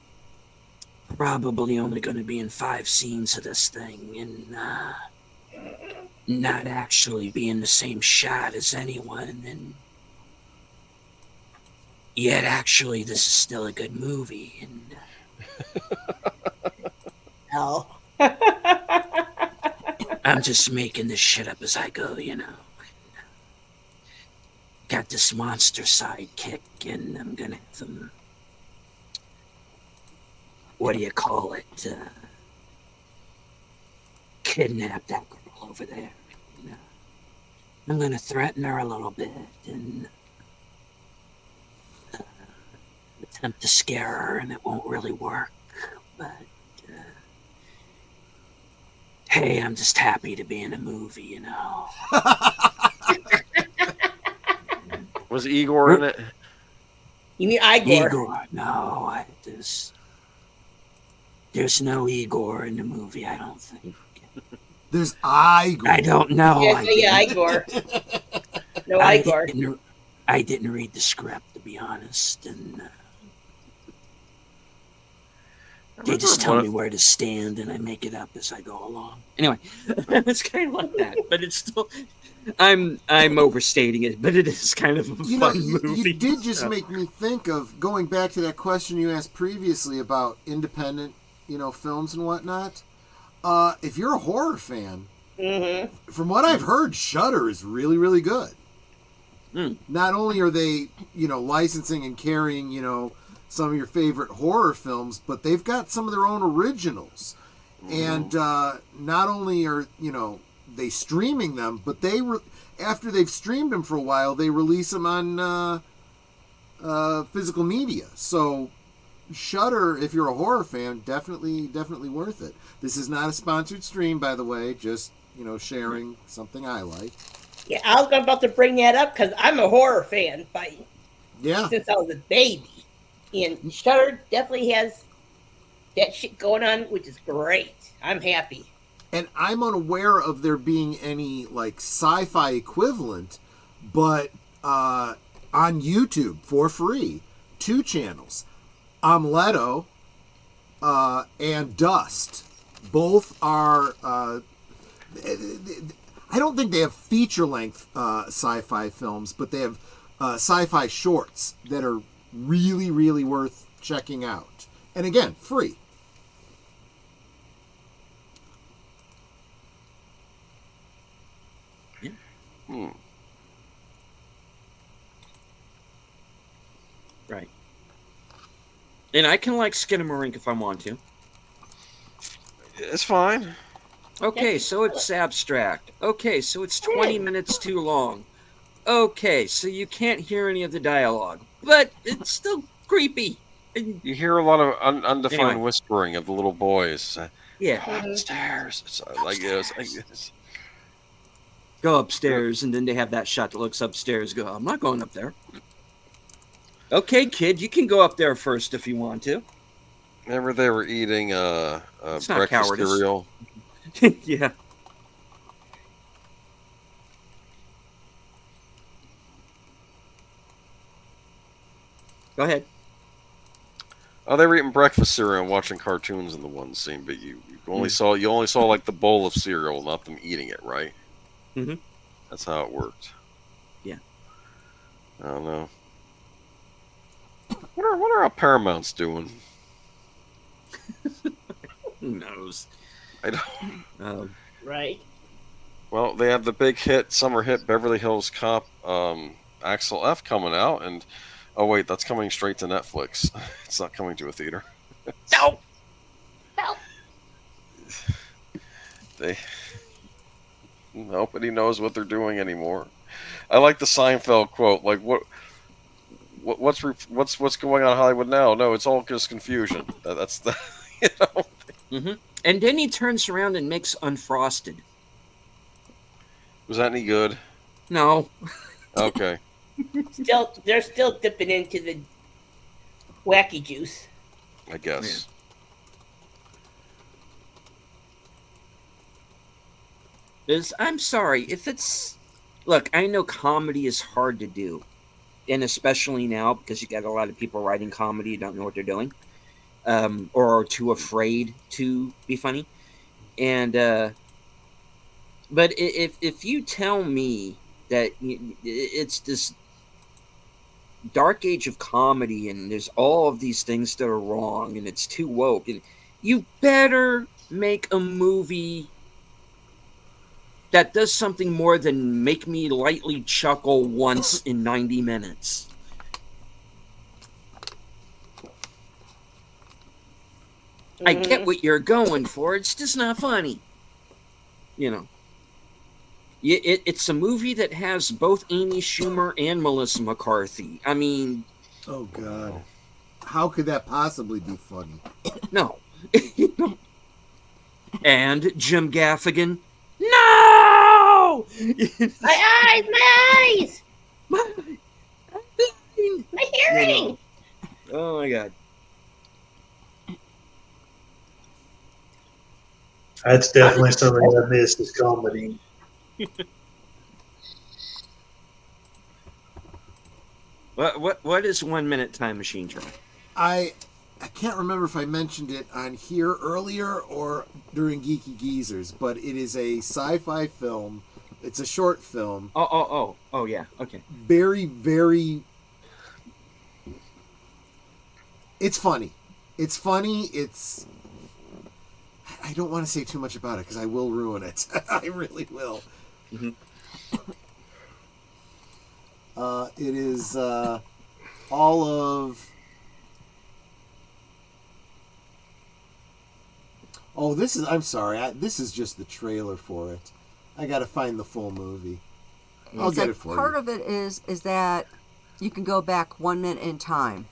probably only gonna be in 5 scenes of this thing, and not actually be in the same shot as anyone, and yet actually this is still a good movie, and Hell. I'm just making this shit up as I go, you know. Got this monster sidekick, and I'm gonna have him. What do you call it? Kidnap that girl over there. You know? I'm gonna threaten her a little bit and attempt to scare her, and it won't really work. But hey, I'm just happy to be in a movie, you know. Was Igor in it? You mean Igor? Igor? No, there's no Igor in the movie, I don't think. There's Igor. I don't know. Yeah, Igor. No, Igor. I didn't read the script, to be honest, and they just tell me where to stand, and I make it up as I go along. Anyway, it's kind of like that, but it's still. I'm overstating it, but it is kind of a fun movie. You did just make me think of going back to that question you asked previously about independent, films and whatnot. If you're a horror fan, from what I've heard, Shudder is really, really good. Not only are they, licensing and carrying, some of your favorite horror films, but they've got some of their own originals. And not only are, they streaming them, but after they've streamed them for a while, they release them on physical media. So Shudder, if you're a horror fan, definitely worth it. This is not a sponsored stream, by the way. Just sharing something I like. Yeah, I was about to bring that up because I'm a horror fan Yeah, since I was a baby, and Shudder definitely has that shit going on, which is great. I'm happy. and I'm unaware of there being any like sci-fi equivalent, but on YouTube for free, 2 channels, Amleto and Dust, both are. I don't think they have feature-length sci-fi films, but they have sci-fi shorts that are really, really worth checking out. And again, free. Right. And I can like Skinamarink if I want to. It's fine. Okay, so it's abstract. Okay, so it's 20 minutes too long. Okay, so you can't hear any of the dialogue, but it's still creepy. And, You hear a lot of undefined Anyway. whispering of the little boys. yeah, Upstairs. It's it's go upstairs, and then they have that shot that looks upstairs. Go, I'm not going up there. Okay, kid, you can go up there first if you want to. Remember they were eating It's not breakfast cowardice. cereal. Yeah. Go ahead. Oh, they were eating breakfast cereal and watching cartoons in the one scene, but you only saw like the bowl of cereal, not them eating it, right? Mhm. That's how it worked. Yeah. I don't know. What are our Paramounts doing? Who knows? I don't. Right. Well, they have the big summer hit Beverly Hills Cop, Axel F coming out, and oh wait, that's coming straight to Netflix. It's not coming to a theater. No. No. Nobody knows what they're doing anymore. I like the Seinfeld quote, like what's going on in Hollywood now? No, it's all just confusion. That's the And then he turns around and makes Unfrosted. Was that any good? No. Okay. They're still dipping into the wacky juice. I guess. I'm sorry if it's. Look, I know comedy is hard to do, and especially now because you got a lot of people writing comedy who don't know what they're doing, or are too afraid to be funny. And but if you tell me that it's this dark age of comedy and there's all of these things that are wrong and it's too woke, and you better make a movie that does something more than make me lightly chuckle once in 90 minutes. I get what you're going for. It's just not funny. You know. It's a movie that has both Amy Schumer and Melissa McCarthy. I mean... Oh, God. How could that possibly be funny? No. And Jim Gaffigan. No! My eyes! My hearing! Oh, my God. That's definitely something I missed is comedy. What is 1 minute time machine, Charlie? I can't remember if I mentioned it on here earlier or during Geeky Geezers, but it is a sci-fi film. It's a short film. Oh, yeah. Okay. Very, very... It's funny. It's funny. It's... I don't want to say too much about it because I will ruin it. I really will. Mm-hmm. It is all of... Oh, this is... I'm sorry. This is just the trailer for it. I got to find the full movie. I'll It's get like it for part you. of it is that you can go back 1 minute in time.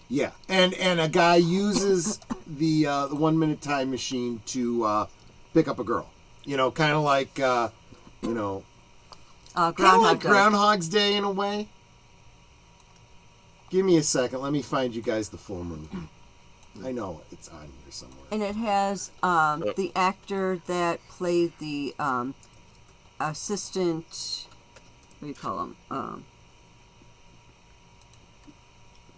Yeah, and a guy uses the 1 minute time machine to pick up a girl. You know, kind of like Groundhog Day. Groundhog's Day in a way. Give me a second. Let me find you guys the full movie. I know it's on here somewhere. And it has the actor that played the assistant. What do you call him?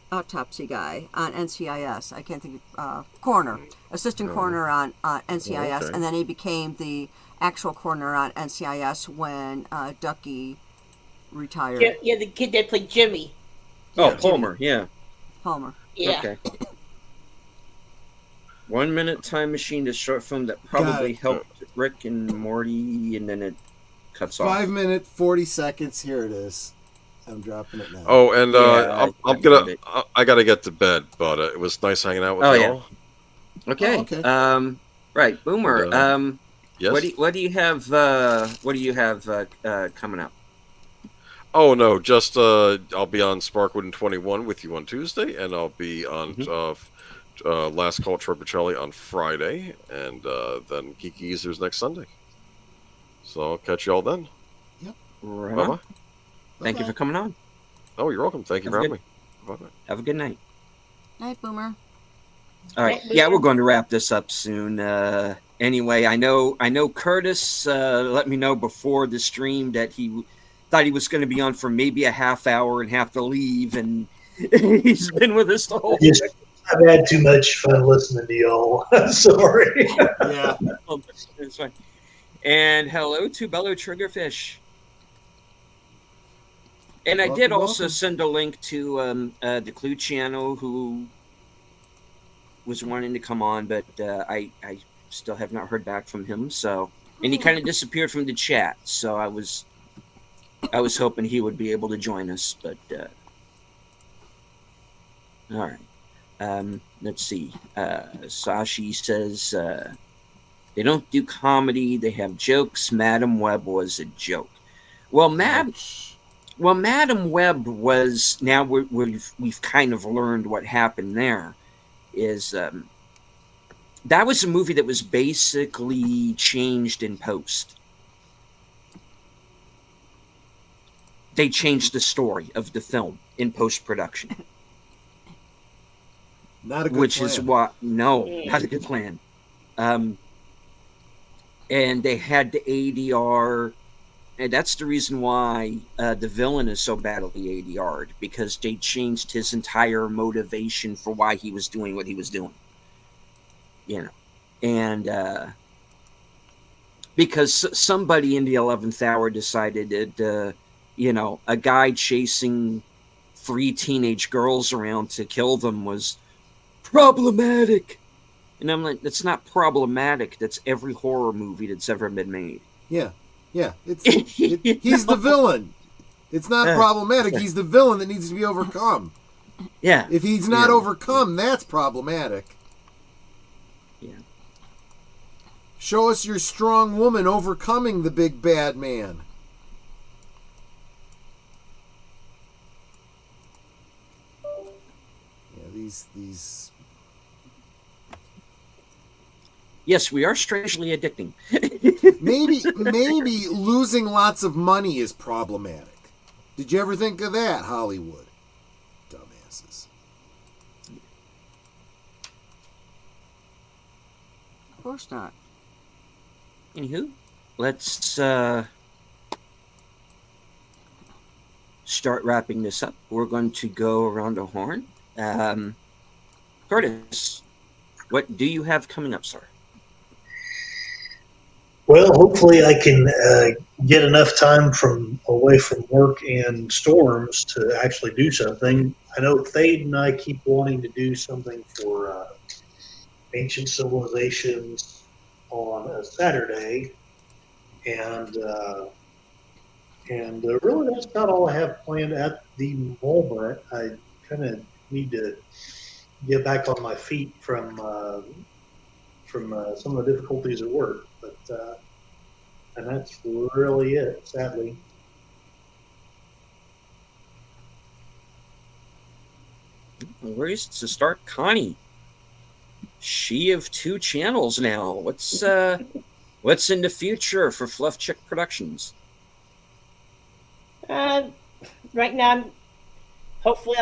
Autopsy guy on NCIS. I can't think of coroner, assistant coroner on NCIS, okay. and then he became the actual coroner on NCIS when Ducky retired. Yeah, the kid that played Jimmy. Oh, Jimmy Palmer. Yeah. Palmer. Yeah. Okay. 1 minute time machine is a short film that probably it. helped Rick and Morty, and then it cuts off. 5 minute 40 seconds. Here it is. I'm dropping it now. Oh, and Yeah, I'm I gonna. found it. I gotta get to bed, but it was nice hanging out with Oh, y'all. Okay. Oh, okay. Right, Boomer. Yes. What do you have? Coming up? Oh no, just I'll be on Sparkwood and 21 with you on Tuesday, and I'll be on Last Call Tripicelli on Friday, and then Geeky Geezers next Sunday. So I'll catch y'all then. Right Bye on. bye. Thank you for coming on. Oh, you're welcome. Thank you for Have a having me. Bye bye. Have a good night. Night, Boomer. All right. Night, Yeah, Boomer. we're going to wrap this up soon. Anyway, I know Curtis let me know before the stream that he thought he was going to be on for maybe a half hour and have to leave, and he's been with us the whole Just, I've had too much fun listening to y'all. Sorry. Yeah. time. That's fine. And hello to Bello Triggerfish. And I did Welcome, also welcome. send a link to the Clue channel, who was wanting to come on, but I still have not heard back from him. So, and he kind of disappeared from the chat. So I was hoping he would be able to join us, but all right. Let's see. Sashi says they don't do comedy; they have jokes. Madam Web was a joke. Well, Madam Web was, now we've kind of learned what happened there. Is that was a movie that was basically changed in post. They changed the story of the film in post production, Not a good which plan. is what not a good plan. And they had the ADR. And that's the reason why the villain is so badly ADR'd, because they changed his entire motivation for why he was doing what he was doing. You know, and because somebody in the 11th hour decided that, a guy chasing 3 teenage girls around to kill them was problematic. And I'm like, that's not problematic. That's every horror movie that's ever been made. Yeah. He's the villain. It's not problematic. He's the villain that needs to be overcome. Yeah. If he's not Yeah. overcome, that's problematic. Yeah. Show us your strong woman overcoming the big bad man. Yeah, these Yes, we are strangely addicting. maybe losing lots of money is problematic. Did you ever think of that, Hollywood? Dumbasses. Of course not. Anywho, let's start wrapping this up. We're going to go around the horn. Curtis, what do you have coming up, sir? Well, hopefully I can get enough time away from work and storms to actually do something. I know Thade and I keep wanting to do something for Ancient Civilizations on a Saturday, and really that's not all I have planned at the moment. I kind of need to get back on my feet from some of the difficulties at work, but and that's really it, sadly. No worries. To start, Connie. She of two channels now. What's in the future for Fluff Chick Productions? Right now, hopefully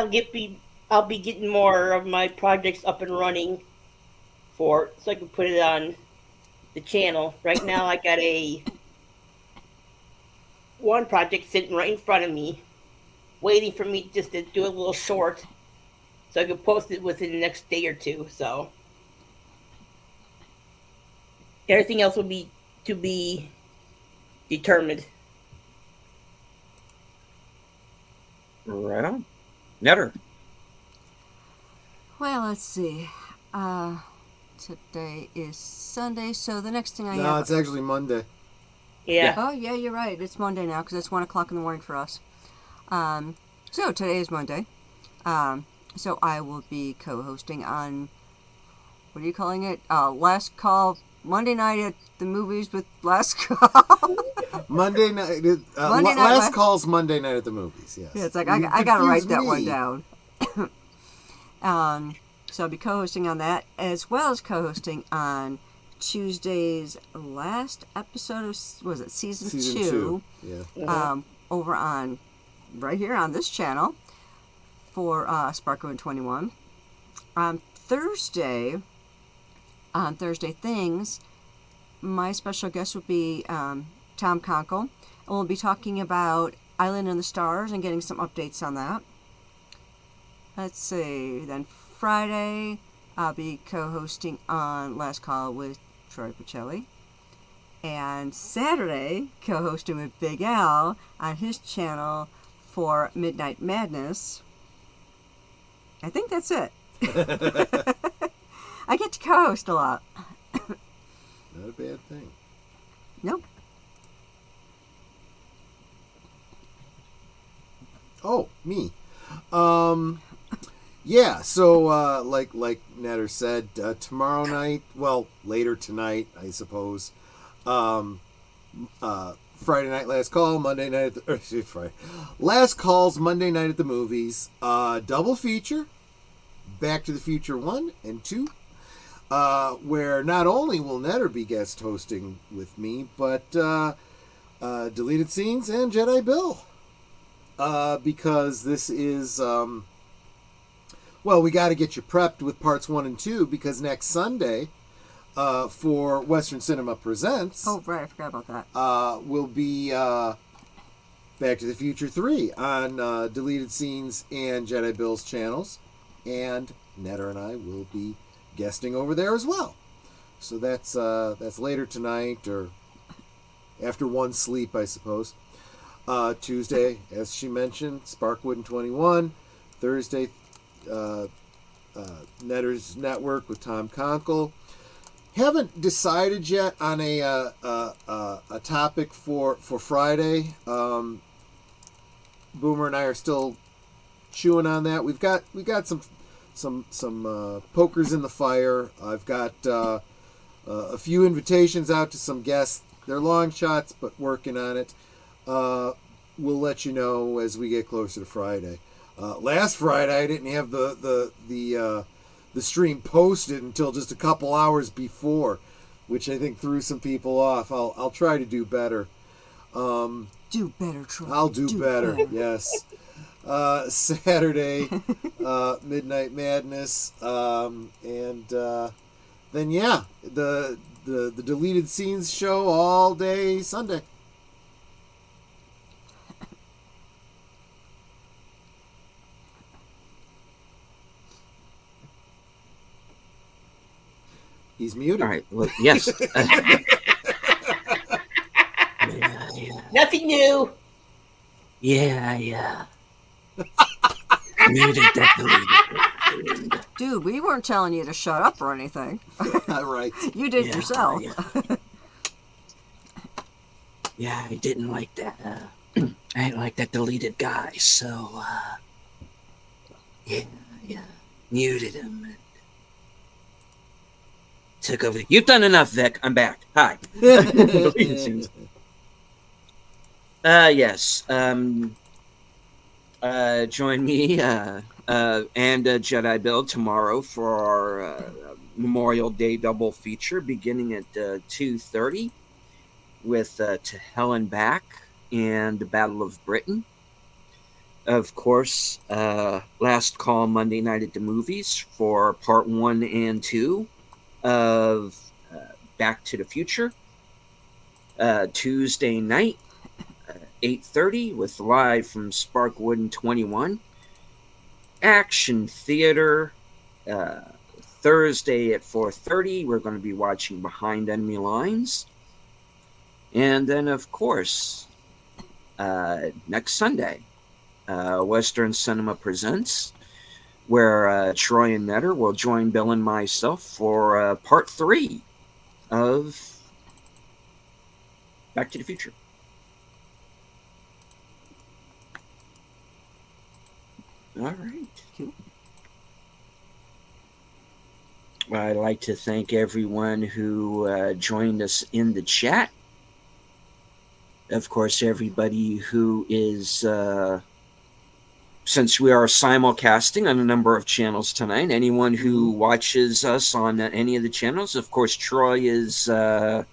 I'll be getting more of my projects up and running so I can put it on the channel. Right now, I got one project sitting right in front of me, waiting for me just to do a little short, so I can post it within the next day or two. So everything else will be to be determined. Right on. Netter. Well, let's see. Today is Sunday, so the next thing I No, have. it's actually Monday. Yeah. Oh, yeah, you're right. It's Monday now because it's 1 o'clock in the morning for us. So today is Monday. So I will be co-hosting on, what are you calling it? Last Call, Monday night at the movies with Last Call. Monday night. Monday night last last- call's Monday night at the movies. Yes. Yeah, it's like, You I got to write confused that me. one down. So I'll be co-hosting on that, as well as co-hosting on Tuesday's last episode of, was it season Season 2? Yeah. Over on, right here on this channel, for Sparkle and 21. On Thursday Things, my special guest will be Tom Conkle, and we'll be talking about Island in the Stars and getting some updates on that. Let's see, then Friday, I'll be co-hosting on Last Call with Troy Pacelli. And Saturday, co-hosting with Big Al on his channel for Midnight Madness. I think that's it. I get to co-host a lot. Not a bad thing. Nope. Oh, me. Yeah, so like Netter said, tomorrow night, well, later tonight, I suppose. Friday night last call, Monday night at the Friday. Last calls Monday night at the movies. Double feature, Back to the Future 1 and 2. Where not only will Netter be guest hosting with me, but Deleted Scenes and Jedi Bill. Because this is well, we got to get you prepped with parts 1 and 2 because next Sunday for Western Cinema Presents Oh, right, I forgot about that. will be Back to the Future 3 on Deleted Scenes and Jedi Bill's channels, and Netter and I will be guesting over there as well. So that's later tonight or after one sleep, I suppose. Tuesday, as she mentioned, Sparkwood and 21. Thursday, Netter's Network with Tom Conkle. Haven't decided yet on a topic for Friday. Boomer and I are still chewing on that. We've got some pokers in the fire. I've got a few invitations out to some guests. They're long shots, but working on it. We'll let you know as we get closer to Friday. Last Friday, I didn't have the stream posted until just a couple hours before, which I think threw some people off. I'll try to do better. Do better, Troy. I'll do better. Yes. Saturday, Midnight Madness, and then yeah, the Deleted Scenes show all day Sunday. He's muted. All right. Well, yes. Nothing new. Yeah. Muted that deleted. Dude, we weren't telling you to shut up or anything. Right. You did Yeah, yourself. Yeah, I didn't like that. I didn't like that deleted guy, so yeah, muted him. And took over. You've done enough, Vic. I'm back. Hi. Deleted scenes. Yes. Join me and Jedi Bill tomorrow for our Memorial Day double feature beginning at 2:30 with To Hell and Back and the Battle of Britain. Of course, Last Call Monday Night at the Movies for part 1 and 2 of Back to the Future. Tuesday night, 8:30 with Live from Sparkwood and 21. Action Theater, Thursday at 4:30. We're going to be watching Behind Enemy Lines. And then, of course, next Sunday, Western Cinema Presents, where Troy and Netter will join Bill and myself for part 3 of Back to the Future. All right. Cool. I'd like to thank everyone who joined us in the chat. Of course, everybody who is, since we are simulcasting on a number of channels tonight, anyone who watches us on any of the channels, of course, Troy is how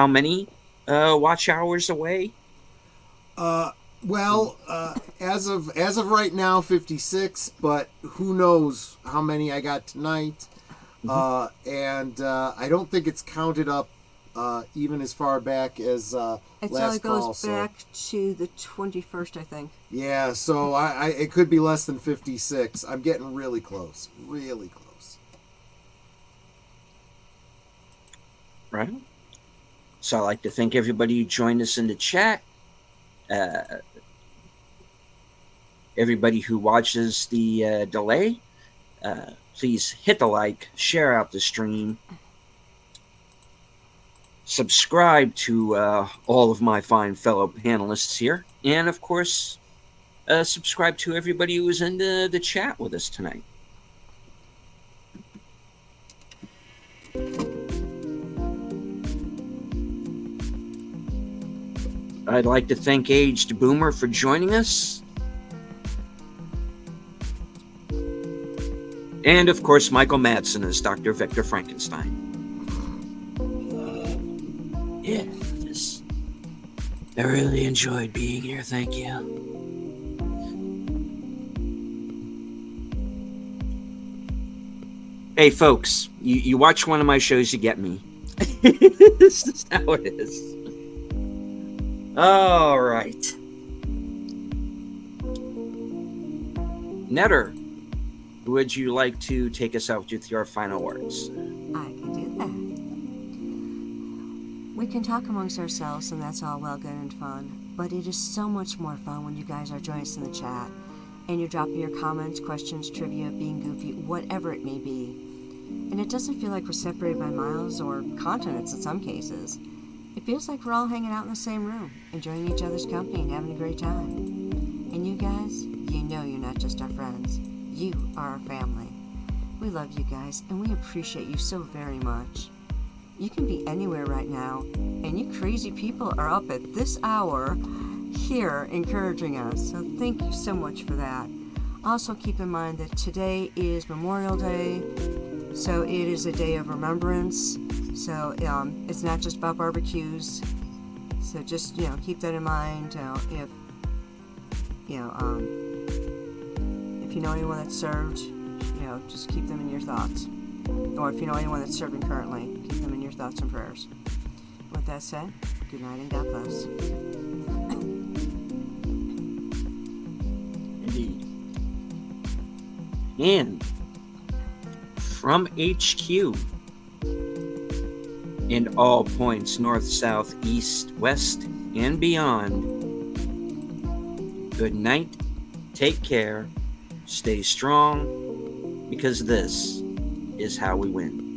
many watch hours away? Well, as of right now, 56. But who knows how many I got tonight? And I don't think it's counted up even as far back as It last only goes call. So back to the 21st, I think. yeah, so I it could be less than 56. I'm getting really close, really close. Right. So I'd like to thank everybody who joined us in the chat. Everybody who watches the delay, please hit the like, share out the stream, subscribe to all of my fine fellow panelists here, and of course, subscribe to everybody who was in the chat with us tonight. I'd like to thank Aged Boomer for joining us. And of course, Michael Madsen as Dr. Victor Frankenstein. Yeah, I really enjoyed being here. Thank you. Hey, folks, you watch one of my shows, you get me. This is how it is. All right. Netter, would you like to take us out with your final words? I can do that. We can talk amongst ourselves, and that's all well, good, and fun. But it is so much more fun when you guys are joining us in the chat, and you're dropping your comments, questions, trivia, being goofy, whatever it may be. And it doesn't feel like we're separated by miles or continents in some cases. It feels like we're all hanging out in the same room, enjoying each other's company and having a great time. And you guys, you know you're not just our friends. You are our family. We love you guys, and we appreciate you so very much. You can be anywhere right now, and you crazy people are up at this hour here encouraging us. So thank you so much for that. Also keep in mind that today is Memorial Day, so it is a day of remembrance. So it's not just about barbecues. So just keep that in mind. If you know anyone that's served, just keep them in your thoughts. Or if you know anyone that's serving currently, keep them in your thoughts and prayers. With that said, good night and God bless. Indeed. And from HQ, in all points north, south, east, west, and beyond, good night, take care, stay strong, because this is how we win.